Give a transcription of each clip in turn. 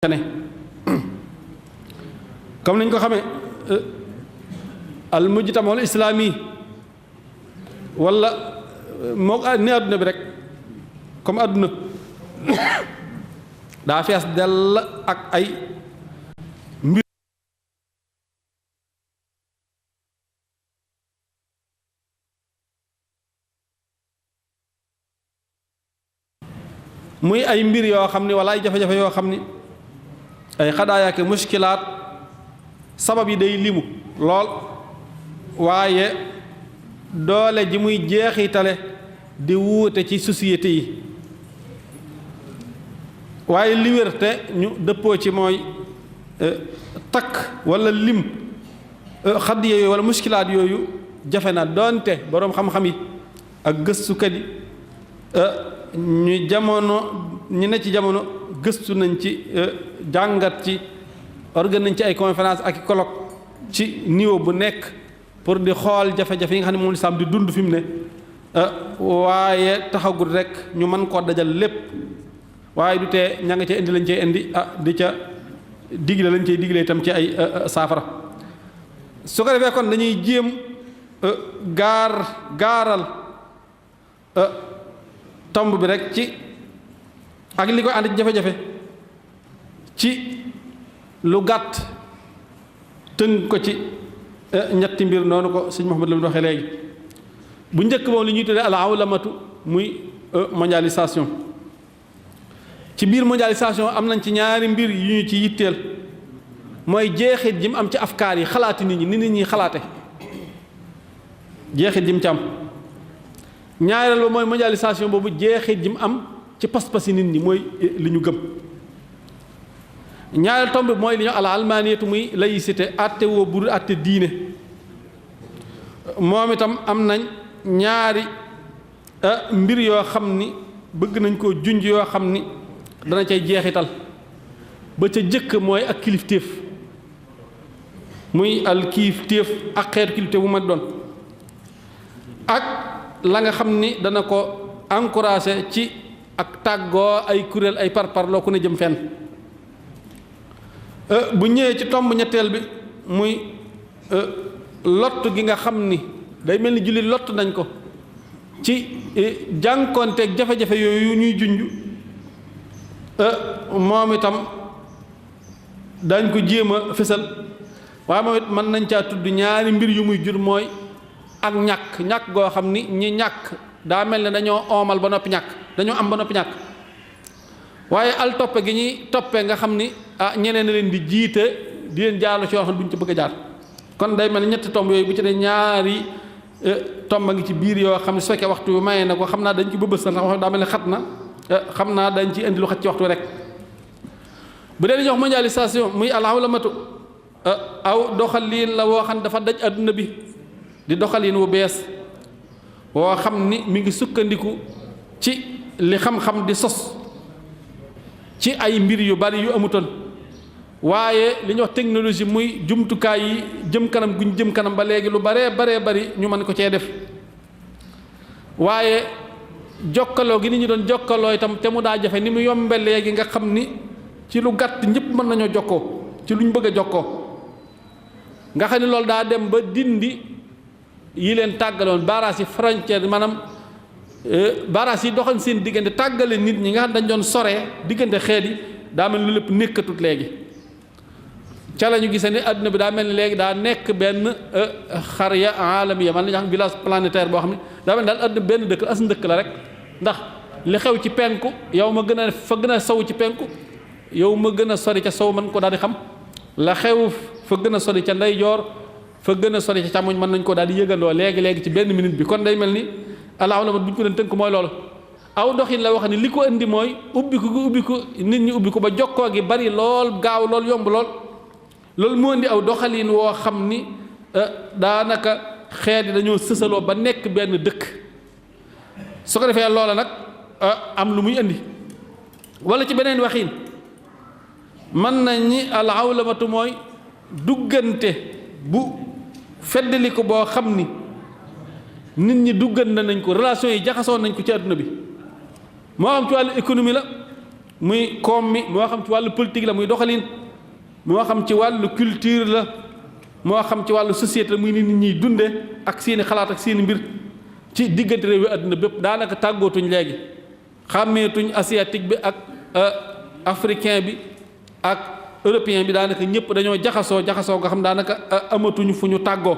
ne comme niñ ko xamee al mujtama al islami wala moo ni àdduna bi rek comme àdduna daa fees dell ak ay mbir muy ay mbir yoo xam ni wala ay jafe-jafe yoo xam ni ay xadaayaake muskilaat sabab yi day limu lool waaye doole ji muy jeexitale di wuute ci société yi waaye li wér te ñu dëppoo ci mooy takk wala lim xaddiya yooyu wala muskilaat yooyu jafe na doonte boroom xam-xam yi ak gëstukat yi ñu ne ci jamono gëstu nañ ci jàngat ci organise nañ ci ay conférence ak i colloque ci niveau bu nekk pour di xool jafe-jafe yi nga xam ne moom lislaam di dund fi mu ne waaye taxagul rek ñu mën koo dajal lépp waaye du tee ña nga ca indi lañ cay indi di ca digle lañ cay digle itam ci ay saafara su ko defee kon dañuy jéem gaaral tomb bi rek ci ak li koy ànd ci jafe-jafe ci lu gàtt tënk ko ci ñetti mbir noonu ko sëñ Mouhamed la mu waxee léegi bu njëkk moom li ñuy tuddee al awlamatu muy mondialisation ci biir mondialisation am nañ ci ñaari mbir yu ñu ci yitteel mooy jeexit ji mu am ci afkaar yi xalaati nit ñi ni nit ñi xalaate jeexit ji mu ci am ñaareel ba mooy mondialisation boobu jeexit ji mu am ci pas-pas yi nit ñi mooy li ñu gëm ñaareel tomb bi mooy li ñu al almaniyatu muy laïcité àtte woo bu dul àtte diine moom itam am nañ ñaari mbir yoo xam ni bëgg nañ koo junj yoo xam ni dana cay jeexital ba ca jëkk mooy ak kilifteef muy al kilifteef ak xeetu kilifteef bu ma doon ak la nga xam ni dana ko encouragé ci ak tàggoo ay kuréel ay parparloo ku ne jëm fenn bu ñëwee ci tomb ñetteel bi muy lott gi nga xam ni day mel ni jullit lott nañ ko ci jànkoonteeg jafe-jafe yooyu ñuy junj moom itam dañ ko jéem a fësal waaye moom it mën nañ caa tudd ñaari mbir yu muy jur mooy ak ñàkk goo xam ni ñi ñàkk daa mel ne dañoo oomal ba noppi ñàkk dañoo am ba noppi ñàkk waaye al toppe gi ñuy toppee nga xam ni ñeneen leen di jiite di leen jaarlu ci yoo xam ne duñ ci bëgg a jaar kon day mel ni ñetti tomb yooyu bu ci ne ñaari tomb a ngi ci biir yoo xam ne su fekkee waxtu bi mayee na ko xam naa dañ ci bëbësal ndax wax daa mel ne xat na xam naa dañ ci indi lu xat ci waxtu rek bu dee li ñuy wax mondialisation muy al awlamatu aw doxalin la woo xam ne dafa daj adduna bi di doxalin wu bees woo xam ni mi ngi sukkandiku ci li xam-xam di sos ci ay mbir yu bari yu amutoon waaye li ñuy wax technologie muy jumtukaay yi jëm kanam guñ jëm kanam ba léegi lu baree bari ñu mën ko cee def waaye jokkaloo gi ni ñu doon jokkaloo itam te mu daa jafe ni mu yombe léegi nga xam ni ci lu gàtt ñëpp mën nañoo jokkoo ci luñ bëgg a jokkoo nga xam ni loolu daa dem ba dindi yi leen tàggaloon barrage yi frontière maanaam barrage yi doxal seen diggante tàggale nit ñi nga xam dañ doon soree diggante xeet yi daa mel ni lu lépp nekkatut léegi ca la ñu gisee ni adduna bi daa mel ni léegi daa nekk benn xarya alamiya man la ñu xam village planétaire boo xam ne daa mel ni daal adduna benn dëkk as ndëkk la rek ndax li xew ci penku yow ma gën a fa gën a sow ci penku yow ma gën a sori ca sow mën ko daal di xam la xew fa gën a sori ca ndeyjoor fa gën a sori ca càmmoñ mën nañ ko daal di yëgandoo léegi ci benn minute bi kon day mel ni alaawlamat bu ñu ko doon tënk mooy loolu aw doxin la wax ni li ko indi mooy ubbiku nit ñi ubbiku ba jokkoo gi bari lool gaaw lool yomb loolu moo indi aw doxalin woo xam ni daanaka xeet yi dañoo sësaloo ba nekk benn dëkk su ko defee loola nag am lu muy indi wala ci beneen waxin mën nañ ni alawlamatu mooy duggante bu feddali ko boo xam ni nit ñi duggan nañ ko relation yi jaxasoon nañ ko ci àdduna bi moo am ci wàllu économie la muy koom mi moo xam ci wàllu politique la muy doxalin moo xam ci wàllu culture la moo xam ci wàllu société la muy nit ñiy dunde ak seeni xalaat ak seeni mbir ci diggante réew yi àdduna bépp daanaka tàggootuñ léegi xàmmeetuñ asiatique bi ak africain bi ak européen bi daanaka ñëpp dañoo jaxasoo nga xam daanaka amatuñu fu ñu tàggoo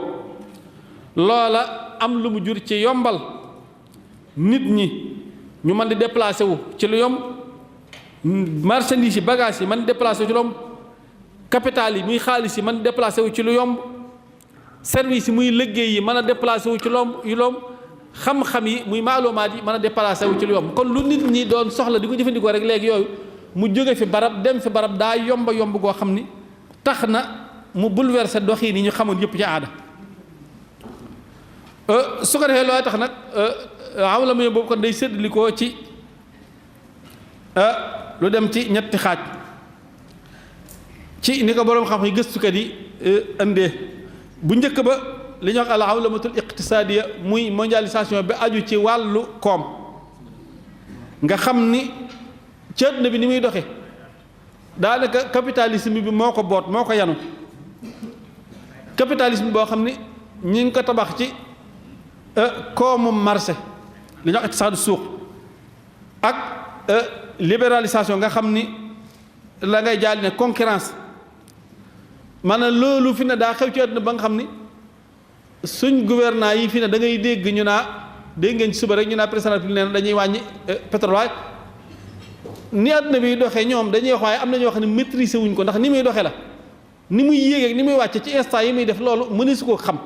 loola am lu mu jur ci yombal nit ñi ñu mën di déplacé wu ci lu yomb marchandise yi bagage yi mën déplacé wu ci lu yomb capital yi muy xaalis yi mën déplacé wu ci lu yomb service yi muy liggéey yi mën a déplacé wu ci lu yomb xam-xam yi muy maalumaat yi mën a déplacé wu ci lu yomb kon lu nit ñi doon soxla di ko jëfandikoo rek léegi yooyu mu jóge fi barab dem fi barab daa yomba goo xam ni tax na mu bouleversé doxin yi ñu xamoon yëpp ci aada su ko defee looy tax nag awla mu boobu kon day séddalikoo ci lu dem ci ñetti xaaj ci ni ko boroom xam yi gëstukat yi indee bu njëkk ba li ñuy wax al awlamatul iqtisaadiya muy mondialisation bi aju ci wàllu koom nga xam ni ci àdduna bi ni muy doxe daanaka capitalisme bi moo ko boot moo ko yanu capitalisme boo xam ni ñi ngi ko tabax ci koomu marché li ñuy wax iqtisaadu suuq ak libéralisation nga xam ni la ngay jaal ne concurrence maanaam loolu fi ne daa xew ci àdduna ba nga xam ni suñ gouvernant yi fi ne da ngay dégg ñu dégg ngeen ci suba rek ñu naa président nee na dañuy wàññi pétrole waaye ni àdduna bi doxee ñoom dañuy wax waaye am na ñoo xam ne maîtriser wuñ ko ndax ni muy doxee la ni muy yéegee ni muy wàcce ci instant yi muy def loolu mënees ko xam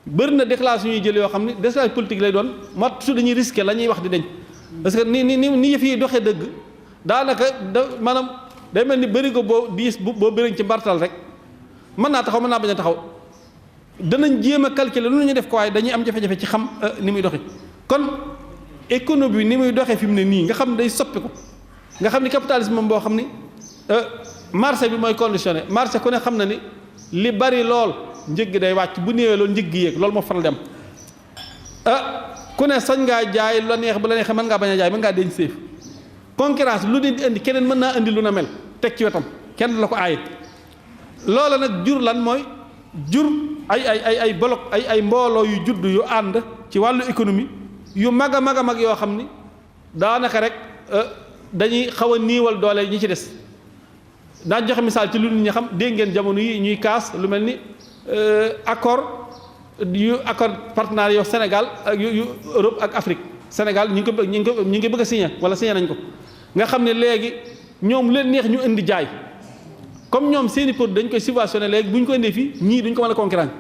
bëri na déclaration ñuy jël yoo xam ni déclaration politique lay doon moo su dañuy risqué la ñuy wax di deñ parce que ni yëf yi doxee dëgg daanaka maanaam day mel ni bëri ko boo diis boo bëriñ ci mbartal rek mën naa taxaw mën naa bañ a taxaw danañ jéem a calculer lu ñu def ko waaye dañuy am jafe-jafe ci xam ni muy doxe kon économie bi ni muy doxee fi mu ne nii nga xam ne day soppi ko nga xam ni capitalisme moom boo xam ni marché bi mooy conditionné marché ku ne xam na ni li bari lool njëg gi day wàcc bu néewee loolu njëg gi yéeg loolu moo faral dem ku ne sañ ngaa jaay lu la neex bu la neexee mën ngaa bañ a jaay mën ngaa denc séef concurrence lu nit indi keneen mën naa indi lu na mel teg ci wetam kenn du la ko aaye loola nag jur lan mooy jur ay bloc ay mbooloo yu judd yu ànd ci wàllu économie yu mag a mag yoo xam ni daanaka rek dañuy xaw a niiwal doole ñi ci des daan joxe misaal ci lu nit ñi xam dégg ngeen jamono yi ñuy kaas lu mel ni accord partenariat Sénégal ak yu Europe ak Afrique Sénégal ñu ngi bëgg a signé wala signé nañ ko nga xam ne léegi ñoom leen neex ñu indi jaay comme ñoom seeni produit dañ koy subventionné léegi bu ñu ko indee fii ñii duñ ko mën a concurrence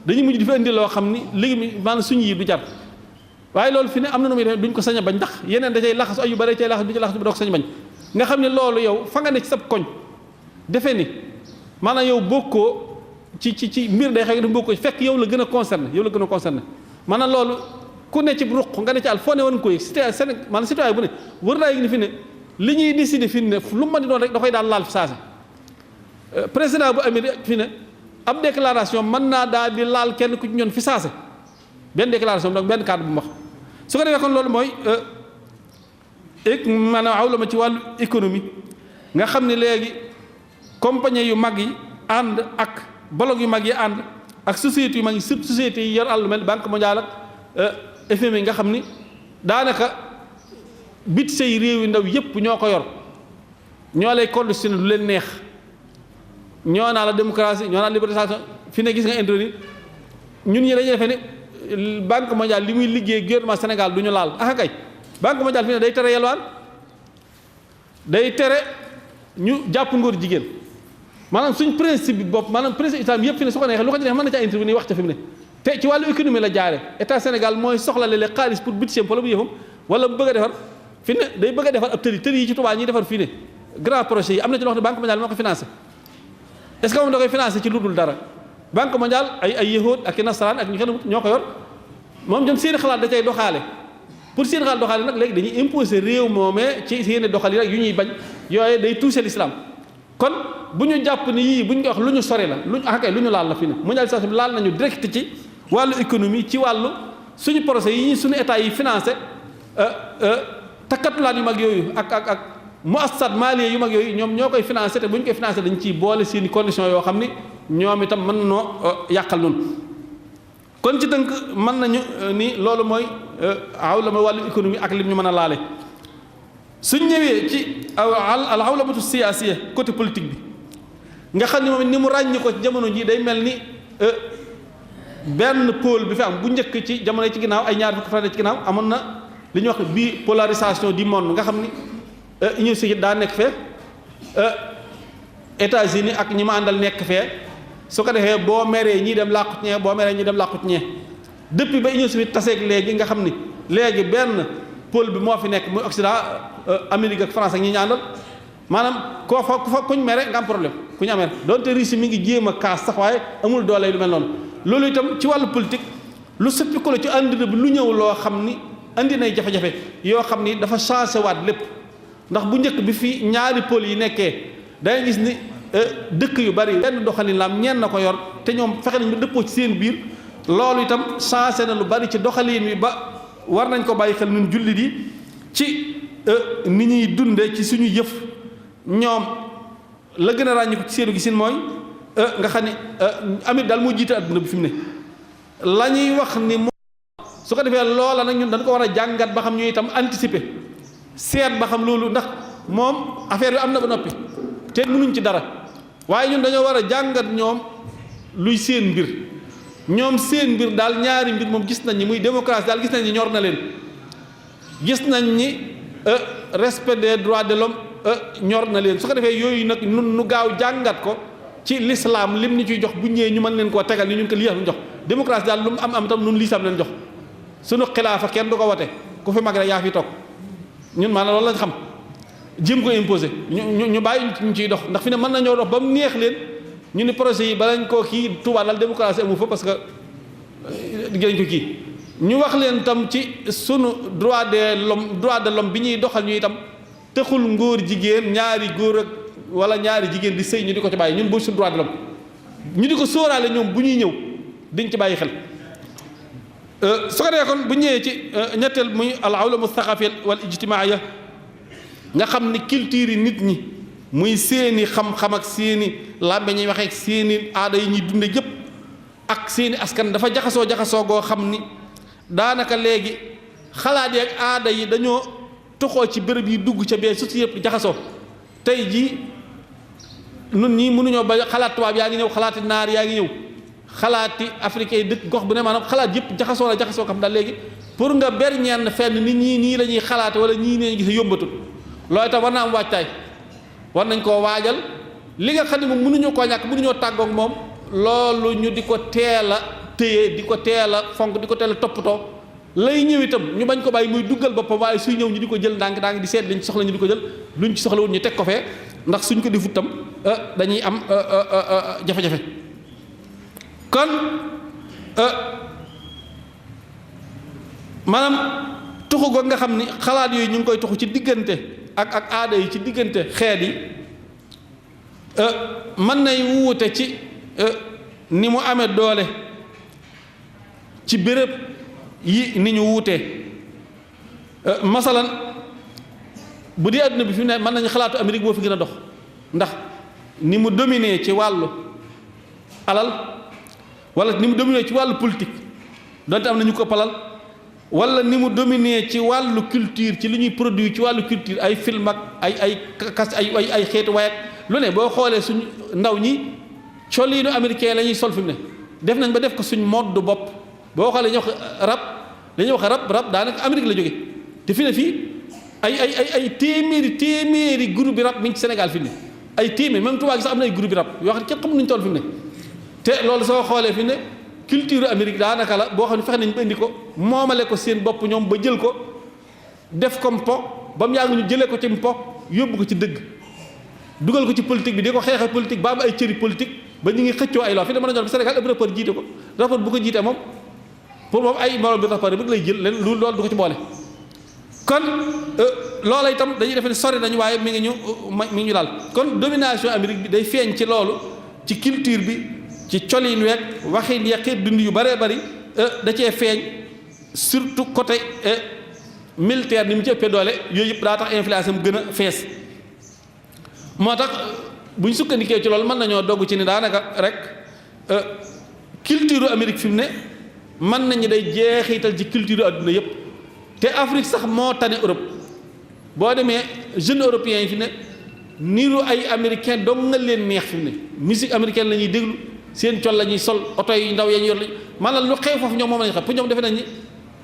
dañuy mujj di fi indi loo xam ni léegi maanaam suñu yi du jar waaye loolu fi ne am na nu muy demee duñ ko sañ a bañ ndax yeneen da cay laxas ay yu bare cay laxas du ci laxas bi doo ko sañ bañ nga xam ne loolu yow fa nga ne ci sab koñ defe ni maanaam yow bokkoo ci mbir day xew nga bokkoo fekk yow la gën a concerné maanaam loolu ku ne ci ruq nga ne ci àll foo ne war nga ko yëg citoyen maanaam citoyen bu ne war naa yëg ni fi ne li ñuy décider fi ne lu mën di doon rek da koy daal laal fi saase président bu Amérique fi ne ab déclaration mën naa daal di laal kenn ku ci ñoon fi saase benn déclaration donc benn cadre bu mu wax su ko defee kon loolu mooy maanaam awla ma ci wàllu économie nga xam ne léegi compagnie yu mag yi ànd ak bloc yu mag yi ànd ak sociétés yu mag yi surtout sociétés yi yor àllu mel banque mondiale ak FMI nga xam ni daanaka budget yi réew yu ndaw yépp ñoo ko yor ñoo lay conditionné lu leen neex ñoo naa la démocratie ñoo naa la libéralisation fi ne gis nga introni ñun ñi dañuy defee ne banque mondiale li muy liggéey gouvernement Sénégal du ñu laal ah kay banque mondiale fi ne day tere yelwaan day tere ñu jàpp ngóor jigéen maanaam suñ principe bi bopp maanaam principe islam yëpp fi ne su ko neexee lu ko ci neex mën na caa intervenir wax ca fi mu ne te ci wàllu économie la jaare état Sénégal mooy soxla léeg-léeg xaalis pour budget wala bu yëfam wala bu bëgg a defar fi ne day bëgg a defar ab tëli yi ci Touba ñuy defar fii ne grand projet yi am na ci loo xam ne banque mondiale moo ko financé est-ce que moom da koy financé ci lu dul dara banque mondiale ay yahud ak i nasaraan ak ñu kenn ñoo ko yor moom ñoom seeni xalaat da cay doxaale pour seen xalaat doxaale nag léegi dañuy imposer réew moomee ci seeni doxal yi rek yu ñuy bañ yooye day toucher l'islam kon bu ñu jàpp ni yii bu ñu ko wax lu ñu sori la lu ñu laal la fi ne mondialisation bi laal nañu direct ci wàllu économie ci wàllu suñu projet yi suñu état yi financé takkatulaan yu mag yooyu ak muassasat maliya yu mag yooyu ñoom ñoo koy financé te bu ñu koy financé dañ ciy boole seeni conditions yoo xam ni ñoom itam mën noo yàqal noonu. kon ci tënk mën nañu ni loolu mooy awlama wàllu économie ak lim ñu mën a laale. suñ ñëwee ci al awlamatu siyaasiya côté politique bi nga xam ne moom ni mu ràññi ko ci jamono ji day mel ni benn pôle bi fi am bu njëkk ci jamono ci ginnaaw ay ñaar fukki fan ci ginnaaw amoon na li ñuy wax bipolarisation du monde nga xam ni Union soviétique daa nekk fee États-Unis ak ñi ma àndal nekk fee su ko defee boo meree ñii dem làqut ñee boo meree ñii dem làqut ñee depuis ba Union soviétique taseeg léegi nga xam ni léegi benn pôle bi moo fi nekk muy Occident Amérique ak France ak ñi ñu àndal maanaam koo fa ku fa kuñ mere nga am problème ku ñu amee donte Russie mi ngi jéem a kaas sax waaye amul doole lu mel noonu. loolu itam ci wàllu politique lu soppiku la ci àddina bi lu ñëw loo xam ni andi nay jafe-jafe yoo xam ni dafa changé waat lépp ndax bu njëkk bi fi ñaari pôle yi nekkee dangay gis ni dëkk yu bari benn doxalin la am ñenn na ko yor te ñoom fexe nañ ba dëppoo ci seen biir loolu itam changé na lu bari ci doxalin wi ba war nañ ko bàyyi xel ñun jullit yi ci ni ñuy dunde ci suñu yëf ñoom la gën a ràññiku ci seenu gisin mooy nga xam ne Amérique daal moo jiite adduna bi fi mu ne la ñuy wax ni moo su ko defee loola nag ñun dañ ko war a jàngat ba xam ñu itam anticiper seet ba xam loolu ndax moom affaire bi am na ba noppi te mënuñ ci dara waaye ñun dañoo war a jàngat ñoom luy seen mbir ñoom seen mbir daal ñaari mbir moom gis nañ ni muy démocratie daal gis nañ ni ñor na leen gis nañ ni respect des droits de l'homme ñor na leen su ko defee yooyu nag nun nu gaaw jàngat ko ci l'islam lim ni ciy jox bu ñëwee ñu mën leen koo tegal ni ñun ko lii am jox démocratie daal lu mu am itam nun lii sam leen jox suñu xilaafa kenn du ko wote ku fi mag rek yaa fi toog ñun maanaam loolu lañ xam jéem ko imposer ñu bàyyi ñu ciy dox ndax fi ne mën nañoo dox ba mu neex leen ñu ni projet yi balañ koo kii Touba daal démocratie amu fa parce que digg nañ ko kii ñu wax leen tam ci sunu droit de l'homme bi ñuy doxal ñu itam texul ngóor jigéen ñaari góor ak wala ñaari jigéen di sëy ñu di ko ci bàyyi ñun boo suñu droit de l'homme ñu di ko sóoraale ñoom bu ñuy ñëw diñ ci bàyyi xel su ko defee kon bu ñëwee ci ñetteel muy al awlamu thaqafiyya wal ijtimaiyya nga xam ni culture yi nit ñi muy seeni xam-xam ak seeni làmbe ñuy waxee ak seeni aada yi ñuy dunde yëpp ak seeni askan dafa jaxasoo goo xam ni daanaka léegi xalaat yi ak aada yi dañoo toxoo ci béréb yi dugg ca bee suti yëpp jaxasoo tey jii nun ñii mënuñoo ba xalaat tubaab yaa ngi ñëw xalaati naar yaa ngi ñëw xalaati africain yi dëkk gox bu ne maanaam xalaat yëpp jaxasoo xam daal léegi pour nga ber ñenn fenn nit ñii nii la ñuy xalaate wala ñii nee gis yombatul loolu itam war na am waajtaay war nañ koo waajal li nga xam ne moom mënuñoo koo ñàkk mënuñoo tàggoog moom loolu ñu di ko teel a téye di ko teel a fonk di ko teel a toppatoo lay ñëw itam ñu bañ ko bàyyi muy duggal boppam waaye suy ñëw ñu di ko jël ndànk di seet liñ soxla ñu di ko jël luñ ci soxlawul ñu teg ko fee ndax suñ ko defut tam dañuy am jafe-jafe kon maanaam tuxu ko nga xam ni xalaat yooyu ñu ngi koy tuxu ci diggante ak aada yi ci diggante xeet yi mën nay wuute ci ni mu amee doole ci béréb yi ni ñu wuutee masalan bu dee adduna bi fi mu ne mën nañu xalaatu Amérique boo fi gën a dox ndax ni mu dominé ci wàllu alal wala ni mu dominé ci wàllu politique donte am na ñu ko palal wala ni mu dominé ci wàllu culture ci li ñuy produire ci wàllu culture ay film ak ay xeetu wayak lu ne boo xoolee suñ ndaw ñi coliinu américain la ñuy sol fi mu ne def nañ ba def ko suñ mode bopp boo xoolee ñu wax rap dañuy wax rap daanaka Amérique la jóge te fi ne fii ay téeméeri groupe bi rap mi ngi ci Sénégal fi ne ay téeméer même Touba gi sax am na ay groupe bi rap yoo xam ne kenn xamul nuñu toll fi mu ne te loolu soo xoolee fi ne culture Amérique daanaka la boo xam ne fexe nañ ba indi ko moomale ko seen bopp ñoom ba jël ko def ko mpo ba mu yàgg ñu jëlee ko ci mpo yóbbu ko ci dëgg dugal ko ci politique bi di ko xeexee politique ba am ay cëri politique ba ñu ngi xëccoo ay loo fi ne mën a ñor bi Sénégal ëpp rapport jiite ko rapport bu ko jiitee moom pour moom ay morom bi rapport yi bëgg lay jël leen loolu du ko ci boole kon loola itam dañuy defe ne sori nañu waaye mi ngi ñu daal kon domination Amérique bi day feeñ ci loolu ci culture bi ci colin week waxin yeqit dund yu bëree bëri da cee feeñ surtout côté militaire ni mu ci ëppee doole yooyu yëpp daa tax influence am gën a fees moo tax buñ sukkandikee ci loolu mën nañoo dogg ci ni daanaka rek culture Amérique fi mu ne mën nañu day jeexital ci culture adduna yëpp te Afrique sax moo tane Europe boo demee jeunes européens yi fi ne niru ay américain dong nga leen neex fi mu ne musique américaine la ñuy déglu seen col la ñuy sol oto yi ndaw ya ñu yor la maanaam lu xew foofu ñoom moom lañu xam pour ñoom defe nañ ni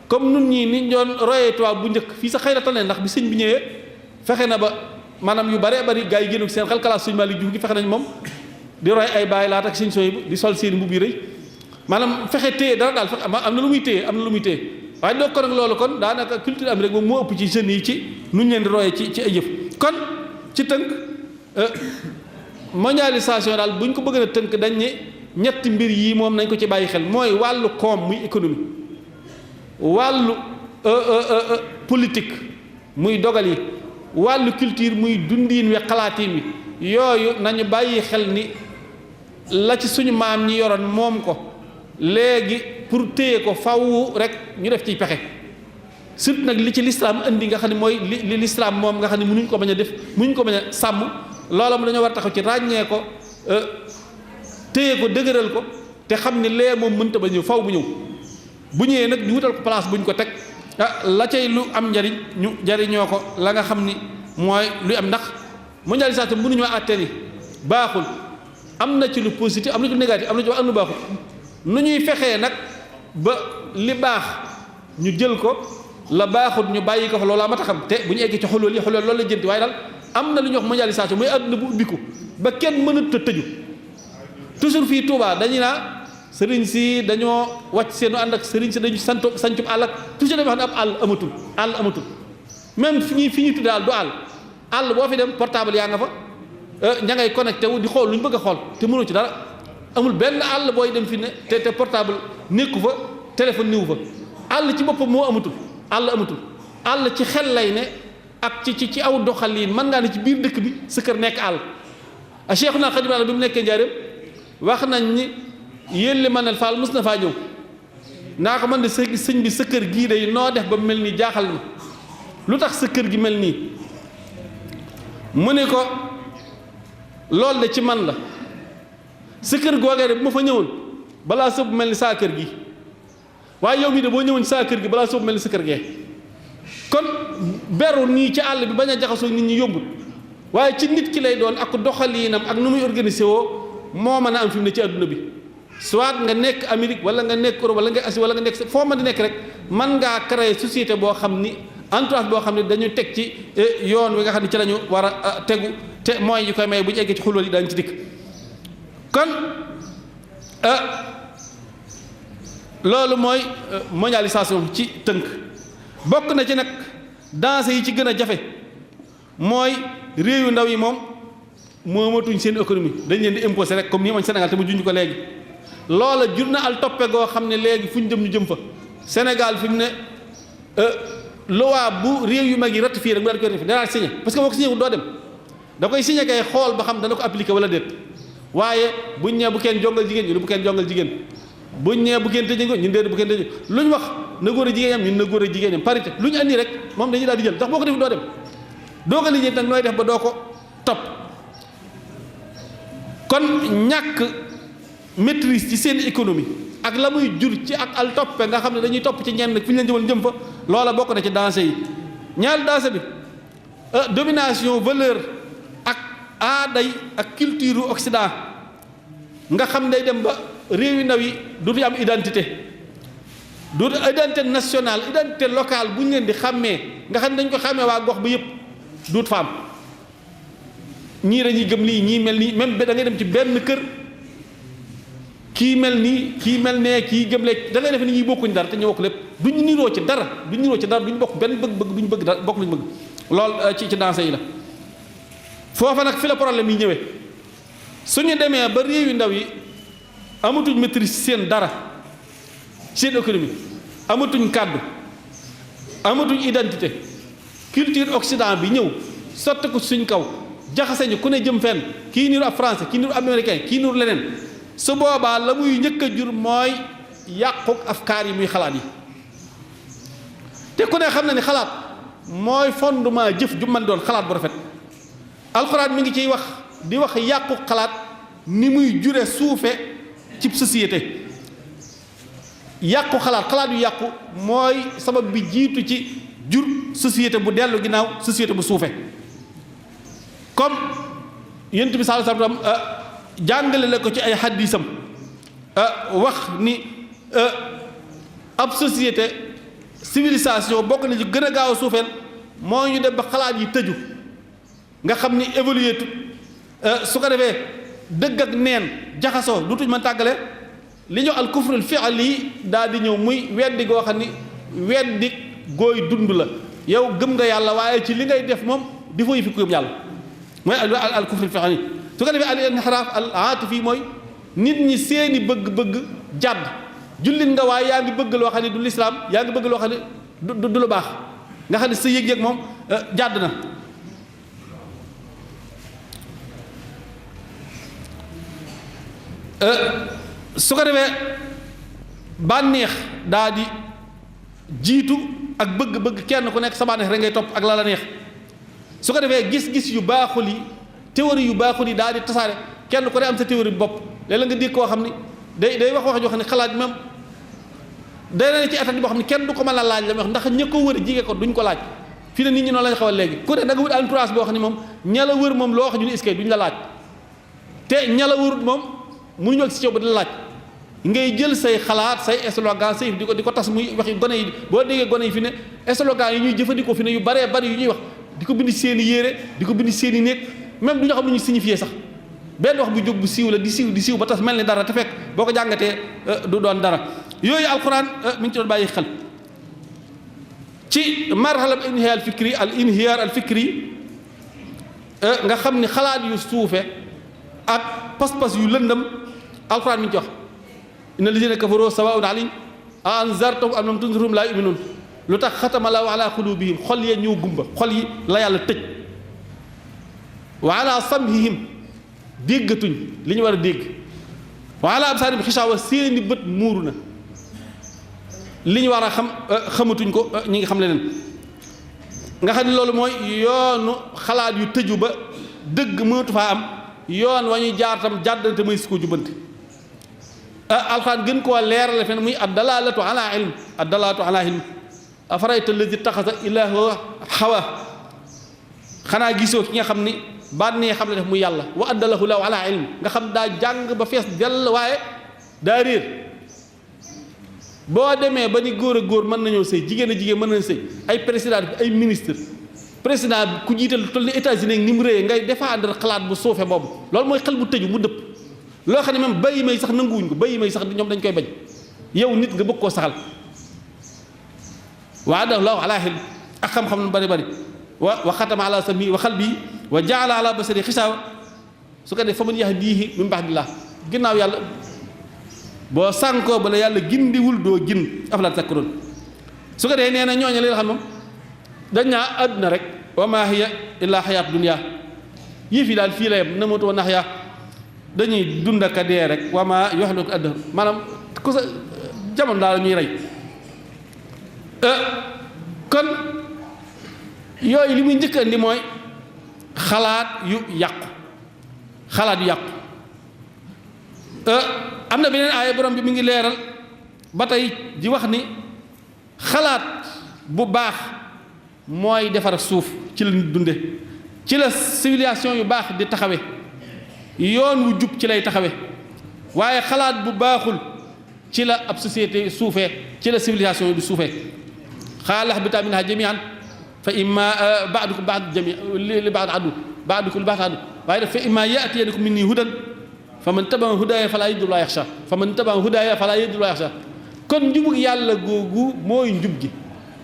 comme nun ñii niñ doon royee tubaab bu njëkk fii sax xëy na tane ndax bi sëñ bi ñëwee fexe na ba maanaam yu bare bari gars yi génn seen xel kalaas suñu Malick Diouf gi fexe nañ moom di roy ay bàyyi laat ak sëñ sooy di sol seen mbubb yi rëy maanaam fexe téye dara daal fexe am na lu muy téye waaye doo ko nag loolu kon daanaka culture Amérique moom moo ëpp ci jeunes yi ci nu ñu leen di royee ci ay jëf kon ci tënk mondialisation daal bu ñu ko bëgg a tënk dañ ne ñetti mbir yii moom nañ ko ci bàyyi xel mooy wàllu koom muy économie wàllu politique muy dogal yi wàllu culture muy dundiin wi xalaatiin wi yooyu nañu bàyyi xel ni la ci suñu maam ñi yoroon moom ko léegi pour téye ko faw rek ñu def ciy pexe surtout nag li ci lislaam indi nga xam ne mooy li lislaam moom nga xam ne mënuñ ko bañ a def mënuñ ko bañ a sàmm loola mu dañoo war a taxaw ci ràññee ko téye ko dëgëral ko te xam ne lee moom mënta ba ñëw faw bu ñëw bu ñëwee nag ñu wutal ko place buñ ko teg la cay lu am njariñ ñu jariñoo ko la nga xam ni mooy luy am ndax mondialisation mënuñoo àtte ni baaxul am na ci lu positif am na ci lu négatif am na ci am lu baaxul nu ñuy fexee nag ba li baax ñu jël ko la baaxut ñu bàyyi ko fa loolu ma ta xam te bu ñu eggee ci xolool loolu la jënti waaye daal am na lu ñuy wax mondialisation mooy àdduna bu ubbiku ba kenn mënut a tëju toujours fii Touba dañuy naa sëriñ si dañoo wàcc seenu ànd ak sëriñ si dañu sancub àll ak toujours dañuy wax ne ab àll amatul même fi ñuy tuddee àll du àll boo fi dem portable yaa nga fa ña ngay connecté wu di xool lu ñu bëgg a xool te mënoo ci dara amul benn àll booy dem fi ne te portable nekku fa téléphone niwu fa àll ci boppam moo amatul àll ci xel lay ne ak ci aw doxalin mën ngaa ne ci biir dëkk bi sa kër nekk àll a Cheikhuna Xadim bi mu nekkee njaareem wax nañ ni yéen li manel Fall mos na faa ñëw naa ko man de sëñ bi sa kër gii day noo def ba mel nii jaaxal na lu tax sa kër gi mel nii mu ne ko loolu de ci man la sa kër googee de bu ma fa ñëwoon balaa sëb mel ni saa kër gi waaye yow mii de boo ñëwoon saa kër gi balaa sëb mel ni sa kër gee kon beru nii ci àll bi bañ a jaxasoo nit ñi yombut waaye ci nit ki lay doon ak doxaliinam ak nu muy organisé woo moo mën a am fi mu ne ci adduna bi soit nga nekk Amérique wala nga nekk Europe wala nga Asie wala nga nekk foo mën di nekk rek mën ngaa créer société boo xam ni entourage boo xam ne dañu teg ci yoon wi nga xam ne ci lañu war a tegu te mooy yu koy may bu ñu eggee ci xulóol yi daañu ci dikk kon loolu mooy mondialisation ci tënk bokk na ci nag danse yi ci gën a jafe mooy réew yu ndaw yi moom moomatuñ seen économie dañ leen di imposer rek comme ni amoon Sénégal te mu junj ko léegi loola jur na al toppe goo xam ne léegi fu ñu jëm ñu jëm fa Sénégal fi mu ne loi bu réew yu mag yi ratifié rek mu daal di koy ratifié danaa signé parce que boo ko signé wul doo dem da koy signé kay xool ba xam dana ko appliqué wala déet waaye buñ ñee bu kenn jongal jigéen ñu ne bu kenn jongal jigéen buñ ñee bu kenn tëjee ko ñun déedéet bu kenn tëjee lu ñu wax na góor a jigéen ñam ñun na góor a jigéen ñam parité lu ñu andi rek moom dañuy daal di jël ndax boo ko def doo dem doo ko lijjanti nag nooy def ba doo ko topp kon ñàkk maîtrise ci seen économie ak la muy jur ci ak al toppe nga xam ne dañuy topp ci ñenn fi ñu leen jëmal jëm fa loola bokk na ci danse yi ñaari danse bi domination valeur ak aaday ak culture Occident nga xam day dem ba réew yu ndaw yi dootu am identité dootu identité nationale identité locale bu ñu leen di xàmmee nga xam ne dañ ko xàmmee waa gox ba yëpp duut fa am ñii dañuy gëm lii ñii mel nii même da ngay dem ci benn kër kii mel nii kii mel nee kii gëm lee da ngay def ni ñuy bokkuñ dara te ñu bokk lépp duñ niroo ci dara duñ bokk benn bëgg-bëgg duñ bëgg dara bokk luñ bëgg lool ci danse yi la foofa nag fi la problème yi ñëwee suñu demee ba réew yu ndaw yi amatuñ maîtrise seen dara seen économie amatuñ kàddu amatuñ identité culture occident bi ñëw sotti ko suñ kaw jaxase ñu ku ne jëm fenn kii niru ab français kii niru américain kii niru leneen su boobaa la muy njëkk a jur mooy yàquk afkaar yi muy xalaat yi te ku ne xam na ni xalaat mooy fondement jëf ju mën doon xalaat bu rafet alxuraan mi ngi ciy wax di wax yàqu xalaat ni muy jure suufe ci société. yàqu xalaat yu yàqu mooy sabab bi jiitu ci jur société bu dellu ginnaaw, société bu suufe. comme yonent bi sallallahu alayhi wasallam jàngale la ko ci ay xaddisam wax ni ab société civilisation bokk na ci gën a gaaw a suufeel moo ñu dem ba xalaat yi tëju nga xam ni évolué tut su ko defee dëgg ak neen jaxasoo dutuñ mën tàggale li ñu al kufrul fi'li daal di ñëw muy weddi goo xam ni weddi gooy dund la yow gëm nga yàlla waaye ci li ngay def moom di fa yi fi ko yàlla mooy al kufrul fi'li. su ko defee al inhiraaf al aatifi mooy nit ñi seeni bëgg-bëgg jàdd jullit nga waaye yaa ngi bëgg loo xam ne du lislaam yaa ngi bëgg loo xam ne du lu baax nga xam ne sa yëg-yëg moom jàdd na. su ko defee bànneex daa di jiitu ak bëgg-bëgg kenn ku nekk sa bànneex rek ngay topp ak la la neex su ko defee gis-gis yu baaxul yi théorie yu baaxul yi daal di tasaare kenn ku ne am sa théorie bi bopp léeg-léeg nga dégg koo xam ni day wax joo xam ne xalaat même day na ci état boo xam ne kenn du ko mën a laaj la muy wax ndax ña ko wër jige ko duñ ko laaj fii ne nit ñi noonu lañ xawal léegi ku ne da nga wut entourage boo xam ne moom ña la wër moom loo wax ñu ne iskay duñ la laaj te ña la wërut moom mënuñu ak si coow ba di la laaj ngay jël say xalaat say slogan say di ko tas muy waxi gone yi boo déggee gone yi fi ne slogan yi ñuy jëfandikoo fi ne yu baree bari yu ñuy wax di ko bind seen i yére di ko bind seen i néeg même du ñu xam lu ñu signifié sax benn wax bu jóg bu siiw la di siiw ba tas mel ni dara te fekk boo ko jàngatee du doon dara yooyu alquran mi ngi ci doon bàyyi xel ci marhala inhiyaar al fikri nga xam ni xalaat yu suufe ak pas-pas yu lëndëm alquran mi ngi ci wax inna lazina kafaru sawaa'un alayhim a anzartahum am lam tunzirhum laa yu'minuun lu tax xatama Allaahu alaa quluubihim xol ya ñëw gumba xol yi la yàlla tëj wa ala sam'ihim déggatuñ li ñu war a dégg wa ala absaarihim xishaawa seeni bët muuru na li ñu war a xam xamatuñ ko ñi ngi xam leneen nga xam ne loolu mooy yoonu xalaat yu tëju ba dëgg mënatu faa am yoon wa ñuy jaar tam jàddante may su ko jubbante alxuraan gën koo leerale fen muy ad-dalaalatu ala ilm ad-dalaalatu ala ilm afarayta allazi taxasa ilaahu hawa xanaa gisoo ki nga xam ni bànnee xam la def muy yàlla wa addalahu law ala ilm nga xam daa jàng ba fees dell waaye daa réer boo demee ba ni góor a góor mën nañoo sëy jigéen a jigéen mën nañu sëy ay président ay ministre président ku jiital lu toll ni États-Unis ni mu réyee ngay défendre xalaat bu suufe boobu loolu mooy xel bu tëju mu dëpp loo xam ne même bàyyi may sax nanguwuñ ko bàyyi may sax ñoom dañ koy bañ yow nit nga bëgg koo saxal wa addalahu law ala ilm ak xam-xam lu bari bari wa xatama ala sam'i wa qalbi wa jaala ala basari xisaawa su ko def fa man yahdihi min ba'dillah ginnaaw yàlla boo sànkoo ba la yàlla gindiwul doo gin afala tazakkaruun su ko dee nee na ñooñu leen xam moom dañ naa àdduna rek wa maa hiya illaa xayaat dunya yëf yi daal fii la yem namutu wa naxya dañuy dund ak a dee rek wa maa yuhliku ad-dahr maanaam ku sa jamono daal ñuy rey kon yooyu li muy njëkk andi mooy xalaat yu yàqu am na beneen aaya borom bi mi ngi leeral ba tey di wax ni xalaat bu baax mooy defar suuf ci la nit dunde ci la civilisation yu baax di taxawe yoon wu jub ci lay taxawe waaye xalaat bu baaxul ci la ab société suufee ci la civilisation yi du suufee xaala ihbitaa minhaa jamii'an fa imma ba'dukum ba'd jami' li ba'd adu ba'dukum li ba'd adu waaye daf fa imma ya'tiyannakum minnii hudan faman tabi'a hudaaya falaa yadillu wa laa yaxshaa kon njubug yàlla googu mooy njub gi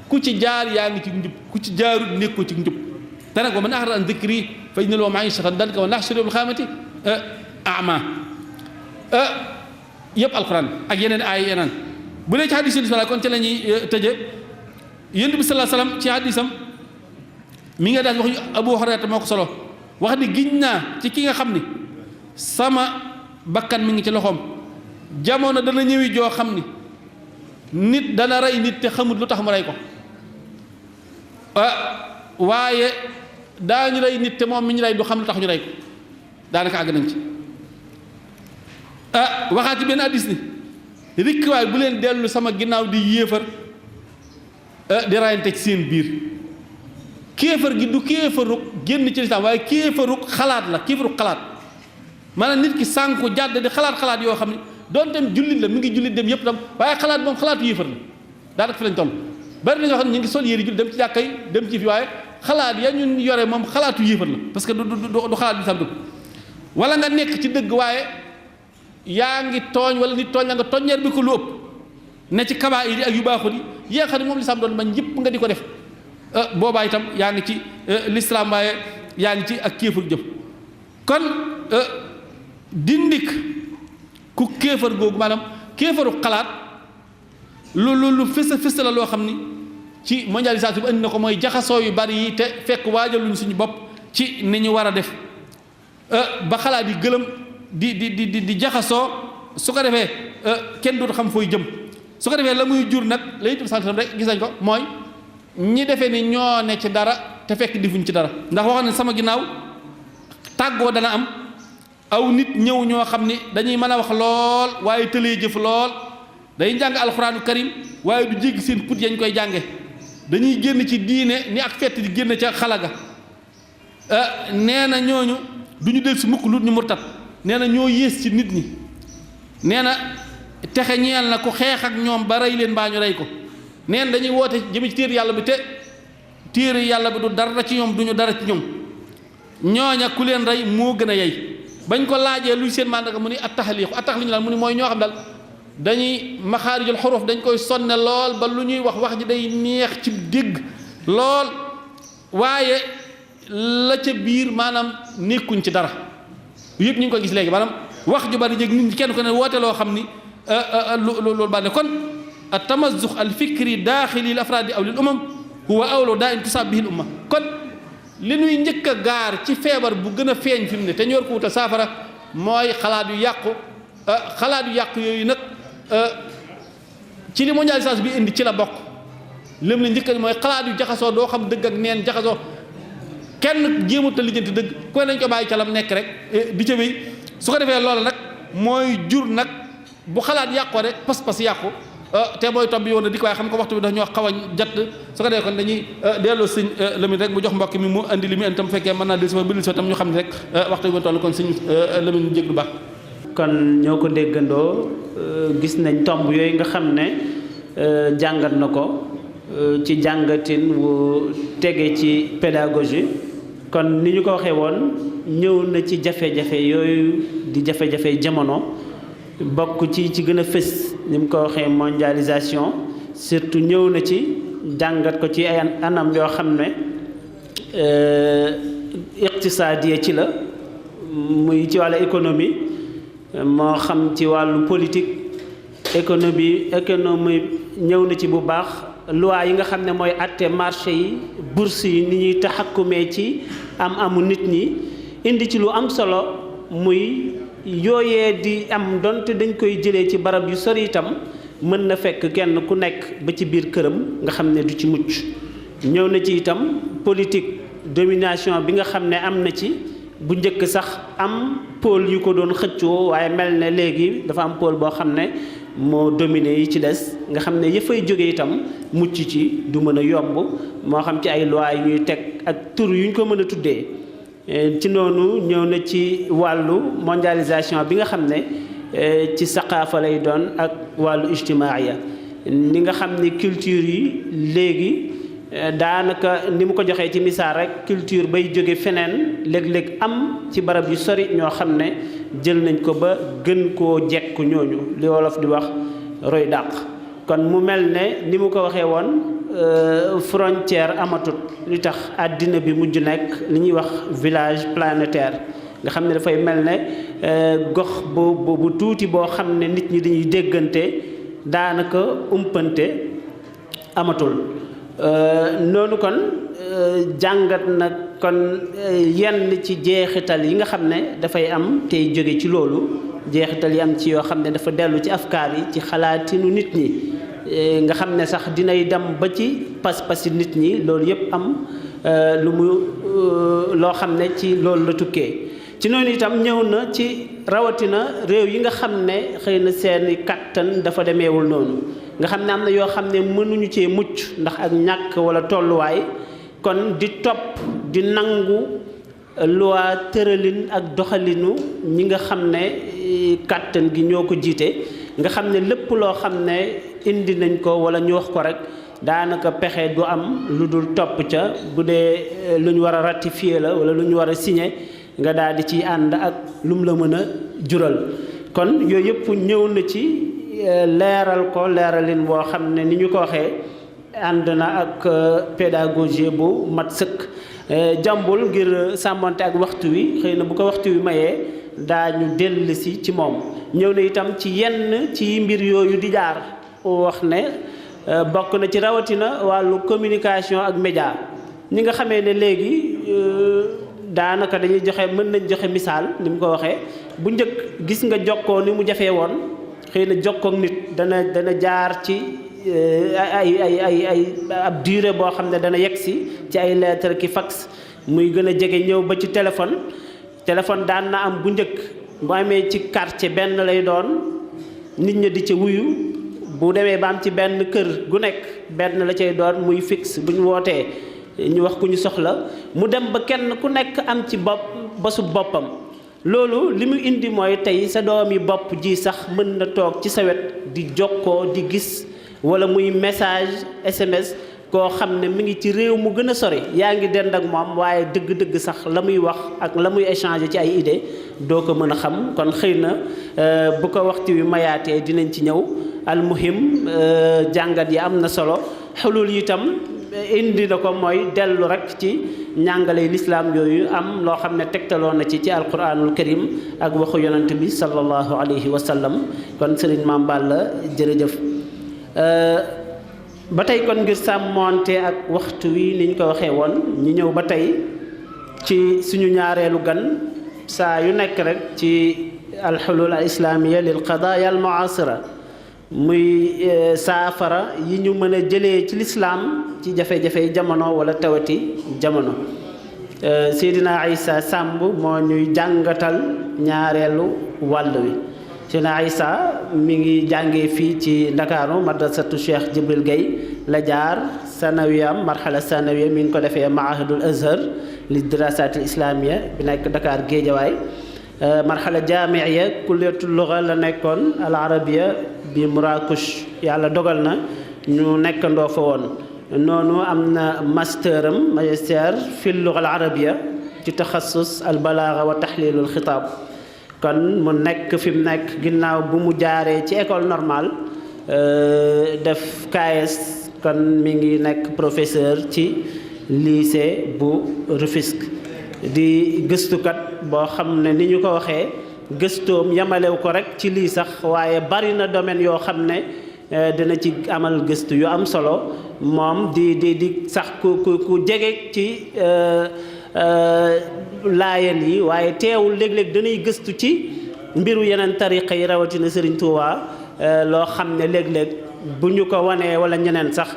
ku ci jaar yaa ngi ci njub ku ci jaarut nekkoo ci njub te nag wa man a'rada an dhikrii fa inna lahu ma'iishatan dankan wa nahshuruhu yawmal qiyaamati a'maa yëpp alquran ak yeneen ay yeneen bu dee ci hadiis yi kon ci la ñuy tëje Yonent bi sallallahu alayhi wasallam ci hadiisam mi nga daal wax Abu Hurayra moo ko solo wax ni giñ naa ci ki nga xam ni sama bakkan mi ngi ci loxoom jamono dana ñëwi joo xam ni nit dana rey nit te xamut lu tax mu rey ko waaye daañu rey nit te moom mi ñu rey du xam lu tax ñu rey ko daanaka àgg nañ ci waxaat ci benn hadiis ni rikk waay bu leen dellu sama ginnaaw di yéefar di rayante ci seen biir kéefar gi du kéefaruk génn ci lislaam waaye kéefaruk xalaat la kéefaruk xalaat maanaam nit ki sànku jàdd di xalaat yoo xam ne doon dem jullit la mi ngi jullit dem yëpp tam waaye xalaat moom xalaatu yéefar la daanaka fi lañ toll bari na ñoo xam ne ñu ngi sol yéeri jullit dem ci jàkka yi dem ci fi waaye xalaat ya ñun yore moom xalaatu yéefar la parce que du xalaat lislaam dugg wala nga nekk ci dëgg waaye yaa ngi tooñ wala nit tooñ la nga toññeer bi ko lu ëpp ne ci kabaa'ir yi ak yu baaxul yi nga xam ne moom lislaam doon bañ yëpp nga di ko def boobaa itam yaa ngi ci lislaam waaye yaa ngi ci ak kéefar jëf kon dindik ku kéefar googu maanaam kéefaru xalaat lu fës la loo xam ni ci mondialisation bi andi na ko mooy jaxasoo yu bari yi te fekk waajaluñ suñu bopp ci ni ñu war a def ba xalaat yi gëlëm di jaxasoo su ko defee kenn dootu xam fooy jëm su ko defee la muy jur nag la itam sant rek gis nañ ko mooy ñi defee ni ñoo ne ci dara te fekk difuñ ci dara ndax waxoon ne sama ginnaaw tàggoo dana am aw nit ñëw ñoo xam ni dañuy mën a wax lool waaye tëlee jëf lool dañuy jàng alxuraanu karim waaye du jéggi seen put yañ koy jànge dañuy génn ci diine ni ak fett di génn ca xalaga nee na ñooñu du ñu del si mukk lu ñu murtat nee na ñoo yées ci nit ñi nee na texe ñeel na ku xeex ak ñoom ba rey leen mbaa ñu rey ko nee na dañuy woote jëme ci téere yàlla bi te téere yàlla bi du dara ci ñoom du ñu dara ci ñoom ñooña ku leen rey moo gën a yey bañ ko laajee luy seen màndarga mu ni at-taxliiq at-taxliiq la mu ni mooy ñoo xam daal dañuy maxaarijul xuruf dañ koy sonne lool ba lu ñuy wax ji day neex ci dégg lool waaye la ca biir maanaam nekkuñ ci dara yëpp ñu ngi ko gis léegi maanaam wax ju bari jég nit ñi kenn ko ne woote loo xam ni loolu bànne kon at-tamazzux al-fikri daaxili lil afraadi aw lil umam huwa awlu daa intisaab bihi al umma kon li nuy njëkk a gaar ci feebar bu gën a feeñ fi mu ne te ñu war ko wutal saafara mooy xalaat yu yàqu yooyu nag ci li mondialisation bi indi ci la bokk lim la njëkk a mooy xalaat yu jaxasoo doo xam dëgg ak neen jaxasoo kenn jéemut a lijjanti dëgg ku ne nañ ko bàyyi ca lam nekk rek di ca wéy su ko defee loolu nag mooy jur nag bu xalaat yàqoo rek pas-pas yàqu te mooy topp bi woon na dikk waaye xam ko waxtu bi dafa ñoo xaw a jatt su ko defee kon dañuy delloo sëñ Lamine rek mu jox mbokk mi mu andi li mu indi tam fekkee mën naa del si fa bindil si tam ñu xam ne rek waxtu bi toll kon sëñ Lamine jég lu baax kon ñoo ko déggandoo gis nañ tomb yooyu nga xam ne jàngat na ko ci jàngatin wu tege ci pédagogie kon ni ñu ko waxee woon ñëw na ci jafe-jafe yooyu di jafe-jafe jamono bokk ci gën a fës ni mu ko waxee mondialisation surtout ñëw na ci jàngat ko ci ay anam yoo xam ne iqtisaadiya ci la muy ci wàllu économie moo xam ci wàllu politique économie ñëw na ci bu baax loi yi nga xam ne mooy àtte marché yi bourse yi ni ñuy taxakkumee ci amu nit ñi indi ci lu am solo muy yooyee di am donte dañ koy jëlee ci barab yu sori itam mën na fekk kenn ku nekk ba ci biir këram nga xam ne du ci mucc ñëw na ci itam politique domination bi nga xam ne am na ci bu njëkk sax am pôle yu ko doon xëccoo waaye mel ne léegi dafa am pôle boo xam ne moo dominé yi ci des nga xam ne yëfay jóge itam mucc ci du mën a yomb moo xam ci ay loi yu ñuy teg ak tur yu ñu ko mën a tuddee ci noonu ñëw na ci wàllu mondialisation bi nga xam ne ci saqaafa lay doon ak wàllu ijtimaaya ni nga xam ne culture yi léegi daanaka ni mu ko joxee ci misaal rek culture bay jóge feneen léeg-léeg am ci barab yu sori ñoo xam ne jël nañ ko ba gën koo jekku ñooñu li wolof di wax roy dàq kon mu mel ne ni mu ko waxee woon frontière amatut li tax àddina bi mujj nekk li ñuy wax village planétaire nga xam ne dafay mel ne gox bu tuuti boo xam ne nit ñi dañuy déggante daanaka umpante amatul noonu kon jàngat na kon yenn ci jeexital yi nga xam ne dafay am tey jóge ci loolu jeexital yi am ci yoo xam ne dafa dellu ci afkaar yi ci xalaatinu nit ñi nga xam ne sax dinay dem ba ci pas-pasi nit ñi loolu yëpp am lu mu loo xam ne ci loolu la tukkee. ci noonu itam ñëw na ci rawatina réew yi nga xam ne xëy na seeni kàttan dafa demeewul noonu nga xam ne am na yoo xam ne mënuñu cee mucc ndax ak ñàkk wala tolluwaay kon di topp di nangu loi tëralin ak doxalinu ñi nga xam ne kàttan gi ñoo ko jiite nga xam ne lépp loo xam ne indi nañ ko wala ñu wax ko rek daanaka pexe du am lu dul topp ca bu dee lu ñu war a ratifier la wala lu ñu war a signer nga daal di ci ànd ak lum la mën a jural kon yooyu yëpp ñëw na ci leeral ko leeralin boo xam ne ni ñu ko waxee ànd na ak pédagogie bu mat sëkk jàmbul ngir sàmmante ak waxtu wi xëy na bu ko waxtu wi mayee daañu dellusi ci moom ñëw na itam ci yenn ci mbir yooyu di jaar wax ne bokk na ci rawatina wàllu communication ak média ñi nga xamee ne léegi daanaka dañuy joxe mën nañ joxe misaal ni mu ko waxee bu njëkk gis nga jokkoo ni mu jafee woon xëy na jokkoo ak nit dana jaar ci ay ab durée boo xam ne dana yegsi ci ay lettre ki fax muy gën a jege ñëw ba ci téléphone daan na am bu njëkk bu amee ci quartier benn lay doon nit ñi di ca wuyu bu demee ba am ci benn kër gu nekk benn la cay doon muy fixe bu ñu wootee ñu wax ku ñu soxla mu dem ba kenn ku nekk am ci basu boppam loolu li mu indi mooy tey sa doomi bopp ji sax mën na toog ci sa wet di jokkoo di gis wala muy message SMS koo xam ne mi ngi ci réew mu gën a sori yaa ngi dend ak moom waaye dëgg-dëgg sax la muy wax ak la muy échanger ci ay idée doo ko mën a xam kon xëy na bu ko waxtu wi mayaatee dinañ ci ñëw almuhim jàngat yi am na solo xulul yi itam indi na ko mooy dellu rek ci njàngale lislaam yooyu am loo xam ne tegtaloo na ci alquranul karim ak waxu yonent bi sallallahu alayhi wa sallam kon sëriñ Mame Balla jërëjëf ba tey kon ngir sàmmoonte ak waxtu wi niñ ko waxee woon ñu ñëw ba tey ci suñu ñaareelu gan saa yu nekk rek ci alxulul al islaamiya lil qadaaya al muasira muy saafara yi ñu mën a jëlee ci lislaam ci jafe-jafe jamono wala tawati jamono Seydina Isa Samb moo ñuy jàngatal ñaareelu wàll wi Seydina Isa mi ngi jàngee fii ci Ndakaaru madrasatu Cheikh Jibril Gueye la jaar sanawiyam marxala sanawiya mi ngi ko defee maahadul Azhar li dirasatil islamia bi nekk Dakar Géejawaay marxala jaamiya kulliyatul lugha la nekkoon al arabia bi Murakush yàlla dogal na ñu nekkandoo fa woon noonu am na masteram magistère fi lugha al arabia ci taxassus al balaaga wa taxlilul xitaab kon mu nekk fi mu nekk ginnaaw bu mu jaaree ci école normale def KS kon mi ngi nekk professeur ci lycée bu Rufisque di gëstukat boo xam ne ni ñu ko waxee gëstoom yamalew ko rek ci lii sax waaye bari na domaine yoo xam ne dina ci amal gëstu yu am solo moom di sax ku jege ci laayeen yi waaye teewul léeg-léeg danay gëstu ci mbiru yeneen tariqa yi rawatina Serigne Touba loo xam ne léeg-léeg bu ñu ko wanee wala ñeneen sax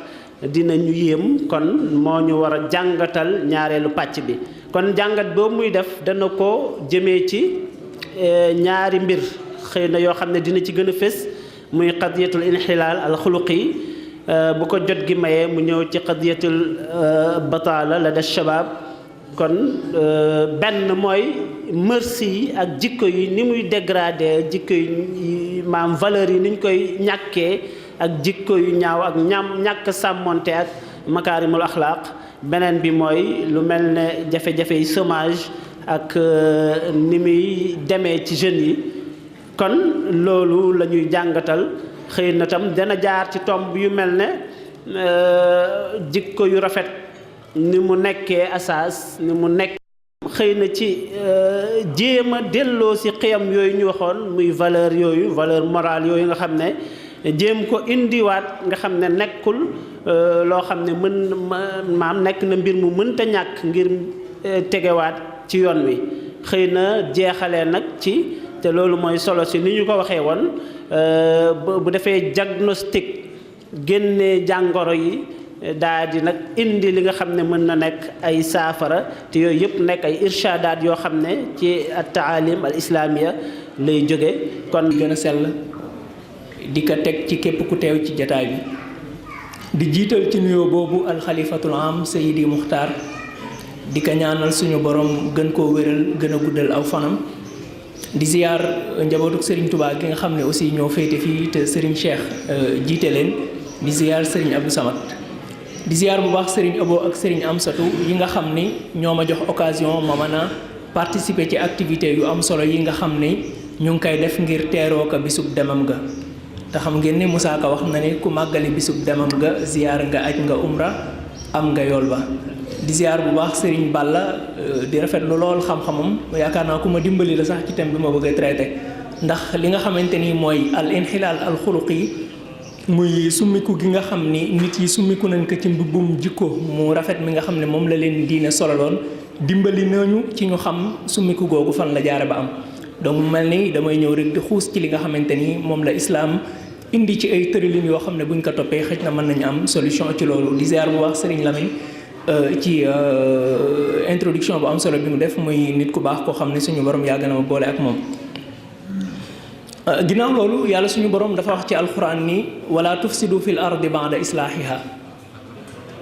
dinañu yéem kon moo ñu war a jàngatal ñaareelu pàcc bi kon jàngat boobu muy def dana ko jëmee ci ñaari mbir xëy na yoo xam ne dina ci gën a fés muy qadiyatul inxilaal al xuluqi bu ko jot gi mayee mu ñëw ci qadiyatul bataala la da shabab kon benn mooy merci yi ak jikko yi ni muy dégradé jikko yi maam valeur yi ni ñu koy ñàkkee ak jikko yu ñaaw ak ñàkk sàmmonte ak makaarimul axlaaq beneen bi mooy lu mel ne jafe-jafe yi chômage ak ni muy demee ci jeunes yi kon loolu la ñuy jàngatal xëy na tam dana jaar ci tomb yu mel ne jikko yu rafet ni mu nekkee asaas ni mu nekk xëy na ci jéem a delloo si xiyam yooyu ñu waxoon muy valeur yooyu valeur morale yooyu nga xam ne jéem ko indiwaat nga xam ne nekkul loo xam ne maam nekk na mbir mu mënta ñàkk ngir tegewaat ci yoon wi xëy na jeexalee nag ci te loolu mooy solo si ni ñu ko waxee woon bu defee diagnostic génne jàngoro yi daa di nag indi li nga xam ne mën na nekk ay saafara te yooyu yëpp nekk ay irshadaat yoo xam ne ci at-taalim al islamiya lay jóge kon gën a sell di ko teg ci képp ku teew ci jataay bi di jiital ci nuyoo boobu alxalifatul am Seydi Muxtaar di ko ñaanal suñu borom gën koo wéral gën a guddal aw fanam di ziar njabootuk Serigne Touba gi nga xam ne aussi ñoo féete fii te Serigne Cheikh jiite leen di ziar Serigne Abdou Samad di ziar bu baax Serigne Abo ak Serigne Amsatou yi nga xam ni ñoo ma jox occasion ma mën a participer ci activité yu am solo yi nga xam ni ñu ngi koy def ngir teeroo ko bisub demam ga te xam ngeen ni Moussa Ka wax na ni ku màggali bisub demam nga ziar nga aj nga umra am nga yool ba di ziar bu baax Serigne Balla di rafetlu lool xam-xamam yaakaar naa ku ma dimbali la sax ci thème bi ma bëgg a traité ndax li nga xamante ni mooy al inxilaal al xuluqi muy summiku gi nga xam ni nit yi summiku nañ ko ci mbubbum jikko mu rafet mi nga xam ne moom la leen diine sololoon dimbali nañu ci ñu xam summiku googu fan la jaare ba am donc mu mel ni damay ñëw rek di xuus ci li nga xamante ni moom la islaam indi ci ay tëralin yoo xam ne buñ ko toppee xëj na mën nañu am solution ci loolu di ziar bu baax Serigne Lamine ci introduction bu am solo bi mu def muy nit ku baax koo xam ne suñu borom yàgg na ma boole ak moom ginnaaw loolu yàlla suñu borom dafa wax ci alquran ni wala tufsidu fil ardi ba'da islahiha